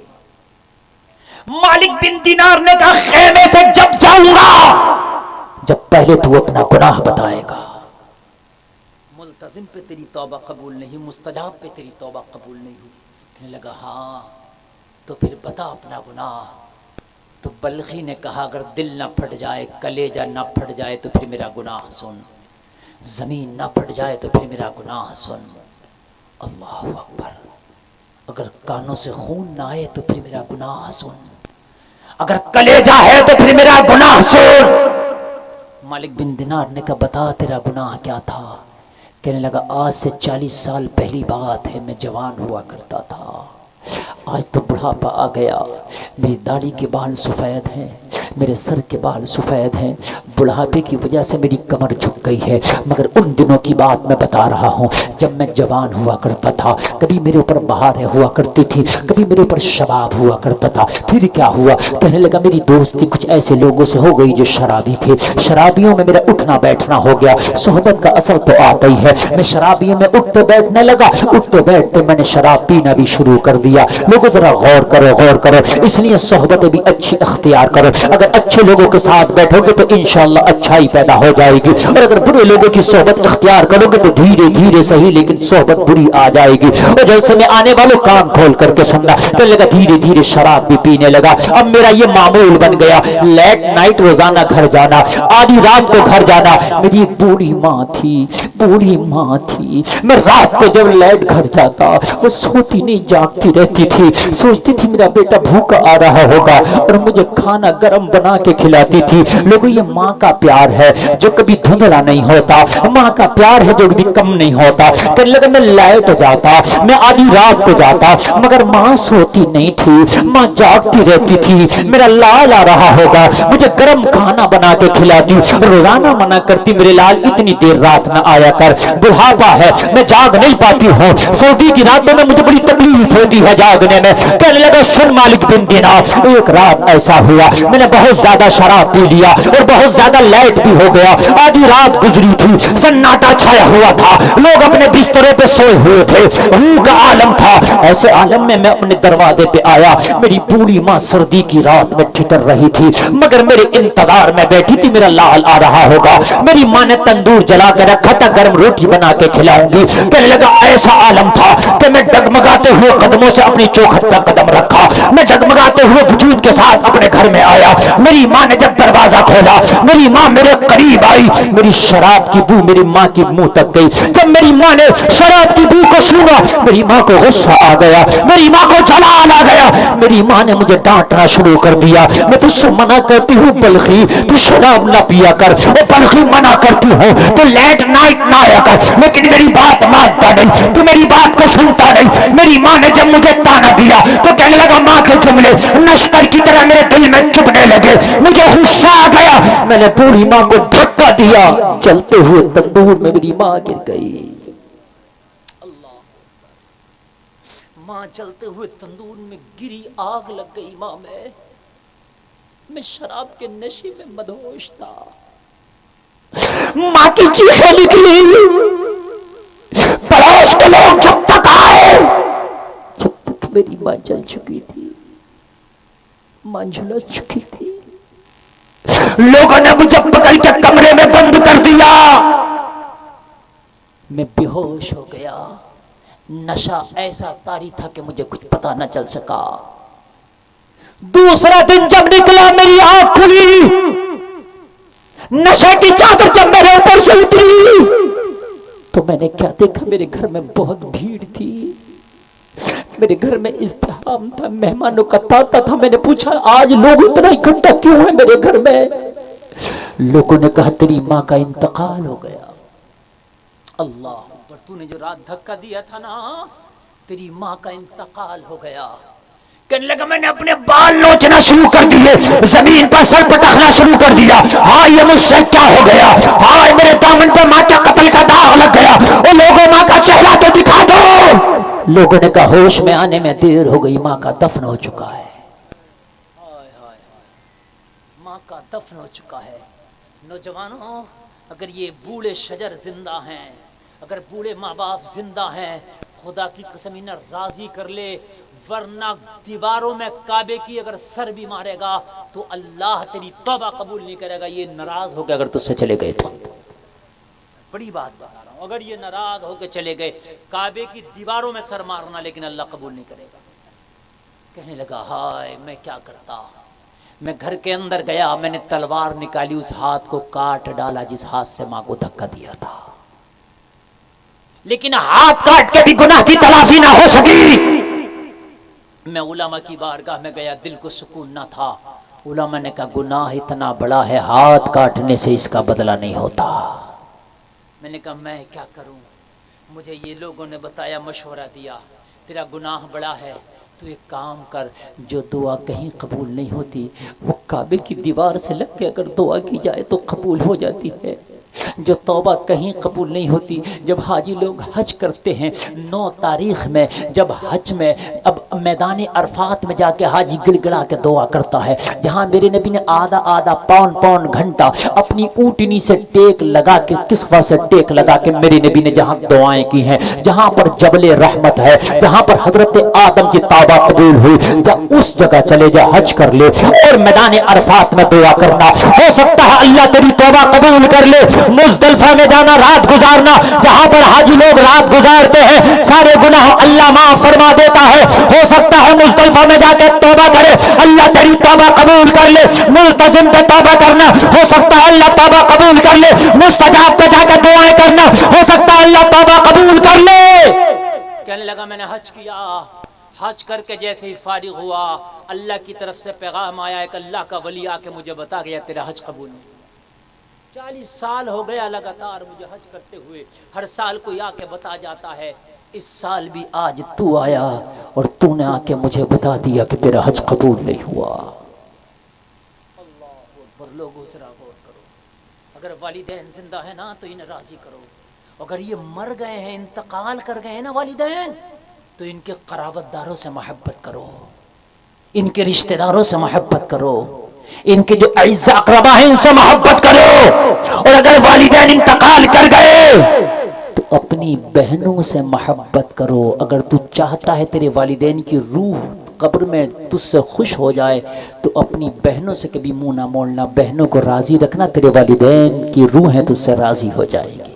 مالک بن دینار نے کہا خیمے سے جب جاؤں گا جب پہلے تو اپنا گناہ بتائے گا۔ ملتزم پہ تیری توبہ قبول نہیں، مستجاب پہ تیری توبہ قبول نہیں ہوئی۔ کہنے لگا ہاں تو پھر بتا اپنا گناہ۔ تو بلخی نے کہا اگر دل نہ پھٹ جائے، کلیجہ نہ پھٹ جائے تو پھر میرا گناہ سن، زمین نہ پھٹ جائے تو پھر میرا گناہ سن۔ اللہ اکبر، اگر کانوں سے خون نہ آئے تو پھر میرا گناہ سن، اگر کلیجہ ہے تو پھر میرا گناہ سن۔ مالک بن دینار نے کہا بتا تیرا گناہ کیا تھا؟ کہنے لگا آج سے 40 سال پہلی بات ہے، میں جوان ہوا کرتا تھا، آج تو بڑھاپا آ گیا، میری داڑھی کے بال سفید ہیں، میرے سر کے بال سفید ہیں، بڑھاپے کی وجہ سے میری کمر جھک گئی ہے، مگر ان دنوں کی بات میں بتا رہا ہوں جب میں جوان ہوا کرتا تھا، کبھی میرے اوپر بہاریں ہوا کرتی تھی، کبھی میرے اوپر شباب ہوا کرتا تھا۔ پھر کیا ہوا؟ کہنے لگا میری دوستی کچھ ایسے لوگوں سے ہو گئی جو شرابی تھے، شرابیوں میں میرا اٹھنا بیٹھنا ہو گیا، صحبت کا اثر تو آتا ہی ہے، میں شرابیوں میں اٹھتے بیٹھنے لگا، اٹھتے بیٹھتے میں نے شراب پینا بھی شروع کر دیا۔ لوگوں ذرا غور کرو، غور کرو، اس لیے صحبتیں بھی اچھی اختیار کرو، اگر اچھے لوگوں کے ساتھ بیٹھو گے تو انشاءاللہ اچھائی پیدا ہو جائے گی، اور اگر برے لوگوں کی صحبت اختیار کرو گے تو دھیرے دھیرے صحیح لیکن صحبت بری آ جائے گی۔ اور جلسے میں آنے والوں کان کھول کر کے سننا، تو لگا دھیرے دھیرے شراب بھی پینے لگا۔ اب میرا یہ معمول بن گیا لیٹ نائٹ روزانہ گھر جانا، آدھی رات کو گھر جانا۔ میری ایک بوڑھی ماں تھی، بوڑھی ماں تھی، میں رات کو جب لیٹ گھر جاتا وہ سوتی نہیں جاگتی رہتی تھی، سوچتی تھی میرا بیٹا بھوکا آ رہا ہوگا اور مجھے کھانا گرم بنا کے کھلاتی تھی۔ لوگوں یہ ماں کا پیار ہے جو کبھی دھندلا نہیں ہوتا، ماں کا پیار ہے جو کبھی کم نہیں ہوتا۔ کہنے لگا میں لائٹ جاتا، میں آدھی رات کو جاتا، مگر ماں سوتی نہیں تھی، ماں جاگتی رہتی تھی، میرا لال آ رہا ہوگا، مجھے گرم کھانا بنا کے کھلاتی، روزانہ منع کرتی میرے لال اتنی دیر رات نہ آیا کر، بڑھاپا ہے میں جاگ نہیں پاتی ہوں، سردی کی راتوں میں مجھے بڑی تکلیف ہوتی ہے جاگنے میں۔ کہنے لگا سن مالک بن دینار، ایک رات ایسا ہوا میں نے بہت زیادہ شراب پی لیا اور بہت زیادہ لیٹ بھی ہو گیا. آدھی رات گزری تھی, سناٹا چھایا ہوا تھا, لوگ اپنے بسترے پہ سوئے ہوئے تھے, روح کا عالم تھا. ایسے عالم میں اپنے دروازے پہ آیا. میری بوڑھی ماں سردی کی رات میں ٹھٹر رہی تھی مگر میرے انتظار میں بیٹھی تھی, میرا لال آ رہا ہوگا. میری ماں نے تندور جلا کے رکھا تھا, گرم روٹی بنا کے کھلاؤں گی. کہنے لگا ایسا عالم تھا کہ میں ڈگمگاتے ہوئے قدموں سے اپنی چوکھٹ پر قدم رکھا, میں ڈگمگاتے ہوئے وجود کے ساتھ اپنے گھر میں آیا. میری ماں نے جب دروازہ کھولا, میری ماں میرے قریب آئی. میری شراب کی بو میری ماں کی منہ تک گئی. جب میری ماں نے شراب کی بو کو سنا, میری ماں کو غصہ آ گیا, میری ماں کو جلال آ گیا. میری ماں نے مجھے ڈانٹنا شروع کر دیا. میں تجھ سے منع کرتی ہوں بلخی, تو شراب نہ پیا کر. اے بلخی منع کرتی ہوں تو لیٹ نائٹ نہ آیا کر, لیکن میری بات مانتا نہیں, تو میری بات کو سنتا نہیں. میری ماں نے جب مجھے تانا دیا تو کہنے لگا ماں کے جملے نشتر کی طرح میرے دل میں چبھنے لگے. مجھے غصہ آ گیا, میں نے بوڑھی ماں کو دھکا دیا. چلتے ہوئے تندور میں میری ماں گر گئی. اللہ, ماں چلتے ہوئے تندور میں گری, آگ لگ گئی ماں میں شراب کے نشے میں مدہوش تھا. ماں کی چیخیں نکلی. پڑوس کے لوگ جب تک آئے, جب تک میری ماں جل چکی تھی, ماں جھلس چکی تھی, لوگوں نے مجھے پکڑ کے کمرے میں بند کر دیا. میں بے ہوش ہو گیا. نشہ ایسا طاری تھا کہ مجھے کچھ پتا نہ چل سکا. دوسرا دن جب نکلا میری آنکھ کھلی, نشے کی چادر جب میرے اوپر سے اتری تو میں نے کیا دیکھا, میرے گھر میں بہت بھیڑ تھی, میرے گھر میں ازدحام تھا, مہمانوں کا تانتا تھا. میں نے پوچھا آج لوگ اتنا اکٹھا کیوں ہیں میرے گھر میں؟ لوگوں نے کہا تیری ماں کا انتقال ہو گیا. اللہ اکبر, تو نے جو رات دھکا دیا تھا نا, تیری ماں کا انتقال ہو گیا. کہنے لگا میں نے اپنے بال نوچنا شروع کر دیے, زمین پر سر پٹکنا شروع کر دیا. ہاں یہ مجھ سے کیا ہو گیا, ہاں میرے دامن پر ماں کے قتل کا داغ لگ گیا. اور لوگوں ماں کا چہرہ تو دکھا دو. لوگوں نے کہا ہوش میں آنے میں دیر ہو گئی, ماں کا دفن ہو چکا ہے. ماں کا دفن ہو چکا ہے. نوجوانوں, اگر یہ بوڑھے شجر زندہ ہیں, اگر بوڑھے ماں باپ زندہ ہیں, خدا کی قسم انہیں راضی کر لے, ورنہ دیواروں میں کعبے کی اگر سر بھی مارے گا تو اللہ تیری توبہ قبول نہیں کرے گا. یہ ناراض ہو کے اگر تجھ سے چلے گئے تو, بڑی بات بتا رہا ہوں, اگر یہ ناراض ہو کے چلے گئے, کعبے کی دیواروں میں سر مارنا, لیکن اللہ قبول نہیں کرے گا. کہنے لگا ہائے میں کیا کرتا. میں گھر کے اندر گیا, میں نے تلوار نکالی, اس ہاتھ کو کاٹ ڈالا جس ہاتھ سے ماں کو دھکا دیا تھا. لیکن ہاتھ کاٹ کے بھی گناہ کی تلافی نہ ہو سکی. میں علماء کی بارگاہ میں گیا, دل کو سکون نہ تھا. علماء نے کہا گناہ اتنا بڑا ہے, ہاتھ کاٹنے سے اس کا بدلہ نہیں ہوتا. میں نے کہا میں کیا کروں. مجھے یہ لوگوں نے بتایا, مشورہ دیا, تیرا گناہ بڑا ہے, تو ایک کام کر, جو دعا کہیں قبول نہیں ہوتی وہ کعبے کی دیوار سے لگ کے اگر دعا کی جائے تو قبول ہو جاتی ہے. جو توبہ کہیں قبول نہیں ہوتی, جب حاجی لوگ حج کرتے ہیں 9 تاریخ میں, جب حج میں اب میدان عرفات میں جا کے حاجی گڑ گڑا کے دعا کرتا ہے, جہاں میرے نبی نے آدھا پون گھنٹہ اپنی اونٹنی سے ٹیک لگا کے, کسوہ سے ٹیک لگا کے میرے نبی نے جہاں دعائیں کی ہیں, جہاں پر جبل رحمت ہے, جہاں پر حضرت آدم کی توبہ قبول ہوئی, جب اس جگہ چلے جا, حج کر لے اور میدان عرفات میں دعا کرنا. ہو سکتا ہے اللہ تیری توبہ قبول کر لے. مزدلفہ میں جانا, رات گزارنا, جہاں پر حاجی لوگ رات گزارتے ہیں, سارے گناہ اللہ معاف فرما دیتا ہے. ہو سکتا ہے مزدلفہ میں جا کے توبہ کرے, اللہ تیری توبہ قبول کر لے. ملتزم پہ توبہ کرنا, ہو سکتا ہے اللہ توبہ قبول کر لے. مستجاب پہ جا کے دعائیں کرنا, ہو سکتا ہے اللہ توبہ قبول کر لے. کہنے لگا میں نے حج کیا, حج کر کے جیسے ہی فارغ ہوا, اللہ کی طرف سے پیغام آیا, ایک اللہ کا ولی آ کے مجھے بتا گیا تیرا حج قبول نہیں. 40 سال ہو گیا لگاتار مجھے حج کرتے ہوئے, ہر سال کوئی آ کے بتا جاتا ہے. اس سال بھی آج تو آیا اور تو نے آ کے مجھے بتا دیا کہ تیرا حج قبول نہیں ہوا. اللہ اکبر. لوگوں ذرا غور کرو, اگر والدین زندہ ہیں نا تو انہیں راضی کرو, اگر یہ مر گئے ہیں, انتقال کر گئے ہیں نا والدین, تو ان کے قرابت داروں سے محبت کرو, ان کے رشتہ داروں سے محبت کرو. ان کے جو اعزاء اقربا ہیں ان سے محبت کرو، اور اگر والدین انتقال کر گئے تو اپنی بہنوں سے محبت کرو۔ اگر تو چاہتا ہے تیرے والدین کی روح قبر میں تجھ سے خوش ہو جائے تو اپنی بہنوں سے کبھی منہ نہ موڑنا، بہنوں کو راضی رکھنا، تیرے والدین کی روحیں تجھ سے راضی ہو جائے گی۔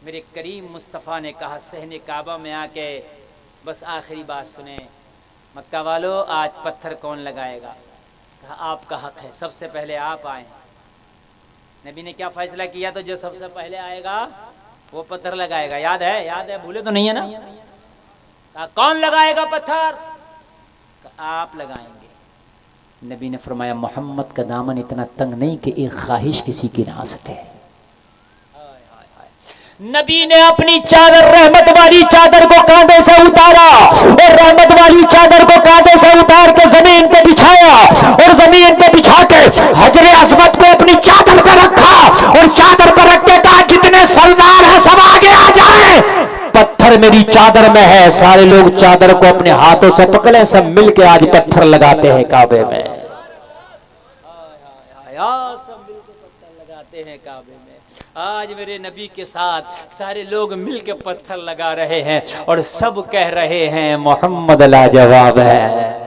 میرے کریم مصطفیٰ نے کہا صحن کعبہ میں آ کے، بس آخری بات سنیں مکہ والو، آج پتھر کون لگائے گا؟ کہا آپ کا حق ہے، سب سے پہلے آپ آئیں۔ نبی نے کیا فیصلہ کیا؟ تو جو سب سے پہلے آئے گا وہ پتھر لگائے گا۔ یاد ہے؟ یاد ہے؟ بھولے تو نہیں ہے نا؟ کہا کون لگائے گا پتھر؟ کہا آپ لگائیں گے۔ نبی نے فرمایا محمد کا دامن اتنا تنگ نہیں کہ ایک خواہش کسی کی نہ آ سکے۔ نبی نے اپنی چادر، رحمت والی چادر کو کاندھے سے اتارا، اور رحمت والی چادر کو کاندھے سے اتار کے زمین پہ بچھایا، اور زمین پہ بچھا کے حجر اسود کو اپنی چادر پہ رکھا، اور چادر پہ رکھ کے کہا جتنے سردار ہیں سب آگے آ جائیں، پتھر میری چادر میں ہے۔ سارے لوگ چادر کو اپنے ہاتھوں سے پکڑے، سب مل کے آج پتھر لگاتے ہیں کعبے میں۔ سب مل کے پتھر لگاتے ہیں کعبے میں۔ آج میرے نبی کے ساتھ سارے لوگ مل کے پتھر لگا رہے ہیں، اور سب کہہ رہے ہیں محمد لاجواب ہے۔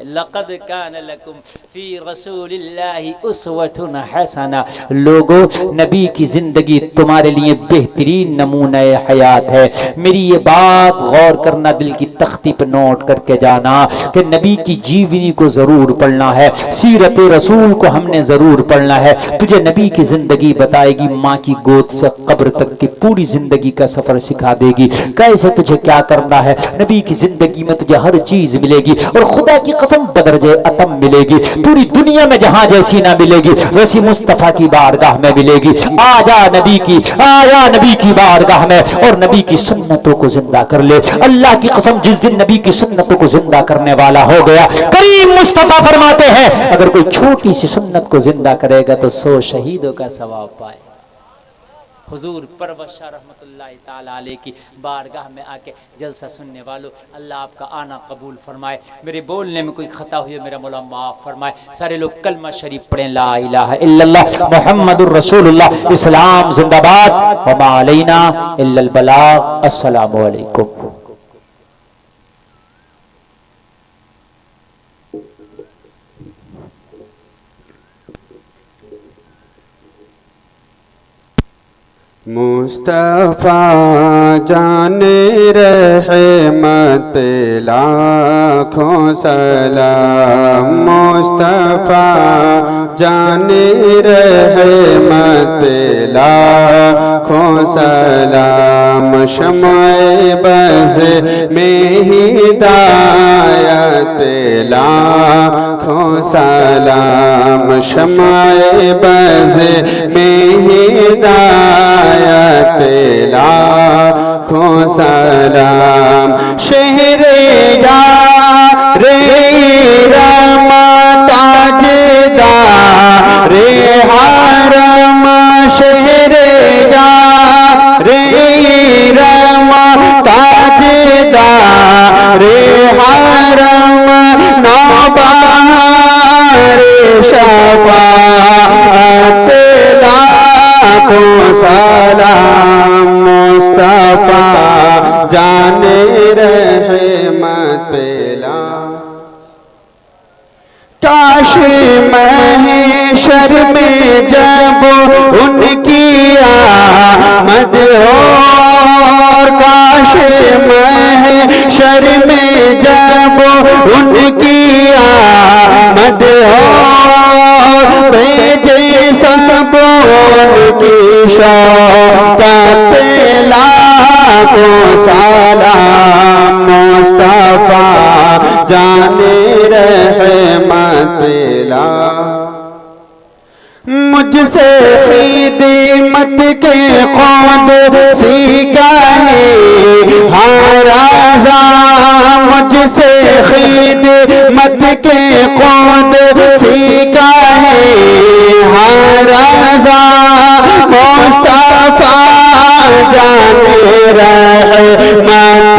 لقد کان لکم فی رسول اللہ اسوۃ حسنہ، لوگو نبی کی زندگی تمہارے لیے بہترین نمونہ حیات ہے۔ میری یہ بات غور کرنا، دل کی تختی پہ نوٹ کر کے جانا کہ نبی کی جیونی کو ضرور پڑھنا ہے، سیرت رسول کو ہم نے ضرور پڑھنا ہے۔ تجھے نبی کی زندگی بتائے گی، ماں کی گود سے قبر تک کی پوری زندگی کا سفر سکھا دے گی، کیسے تجھے کیا کرنا ہے۔ نبی کی زندگی میں تجھے ہر چیز ملے گی، اور خدا کی قسم بدرجہ اتم ملے گی۔ پوری دنیا میں جہاں جیسی نہ ملے گی ویسی مصطفیٰ کی بارگاہ میں ملے گی۔ آجا نبی کی بارگاہ میں، اور نبی کی سنتوں کو زندہ کر لے۔ اللہ کی قسم جس دن نبی کی سنتوں کو زندہ کرنے والا ہو گیا، کریم مصطفیٰ فرماتے ہیں اگر کوئی چھوٹی سی سنت کو زندہ کرے گا تو 100 شہیدوں کا ثواب پائے۔ حضور پرور شاہ رحمت اللہ تعالی علیہ کی بارگاہ میں آ کے جلسہ سننے والوں، اللہ آپ کا آنا قبول فرمائے۔ میرے بولنے میں کوئی خطا ہوئی میرا مولا معاف فرمائے۔ سارے لوگ کلمہ شریف پڑھیں، لا الہ الا اللہ محمد الرسول اللہ۔ اسلام زندہ باد، وما علینا الا البلاغ۔ السلام علیکم۔ مصطفیٰ جان رحمت لاکھوں سلام، مصطفیٰ جان رحمت لاکھوں سلام، شمع بز میں ہدایت لاکھوں سلام، شمع بز میں ہدایت لاکھوں سلام، شہر یار رحم تاجدار حرم، شہر یار رحم تاجدار حرم، نوبہار شفاعت لاکھوں سلام، مصطفیٰ جان رحمت لاکھوں۔ کاش محشر میں جب ان کی آمد ہو، کاش محشر میں جب ان کی آمد ہو، بھیجے سب ان کی شوقت لاکھوں سلام، مصطفیٰ جان رحمت لاکھوں۔ مجھ سے خدمت کے خود سیکھا ہے ہر رضا، مجھ سے خدمت کے خود سیکھا ہے ہر رضا، مصطفیٰ جان رحمت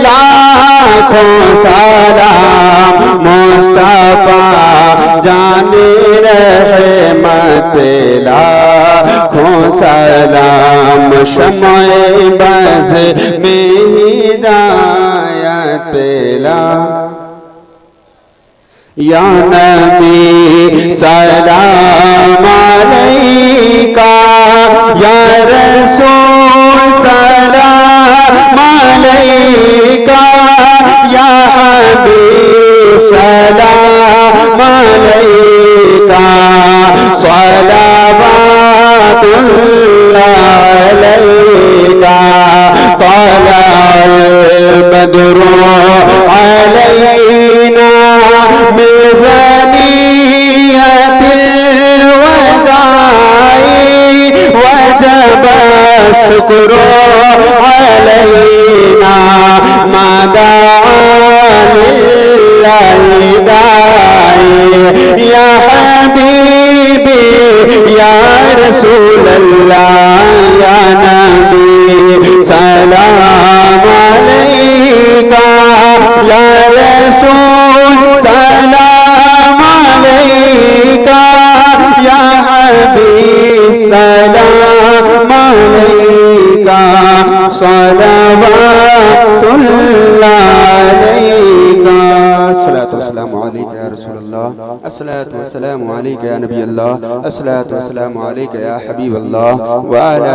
لاکھوں لاکھوں سلام مصطفیٰ جان رحمت لاکھوں سلام شمع بز میں ہدایت لا یا نبی سلام علیکہ یا رسول سلام علیکہ یا حبیب سلام علیکہ صلوات اللہ علیکہ طلع البدر علینا من ثنیۃ الوداع وجب الشکر علینا ما دعا للہ داعی یا حبیبی یا رسول اللہ یا نبی سلام علیکہ یا رسول سلام علیکہ یا حبیب سلام علیکہ صلوات اللہ علیکہ الصلاۃ والسلام علیکہ یا رسول اللہ الصلاۃ والسلام علیکہ یا نبی اللہ الصلاۃ والسلام علیکہ یا حبیب اللہ وعلی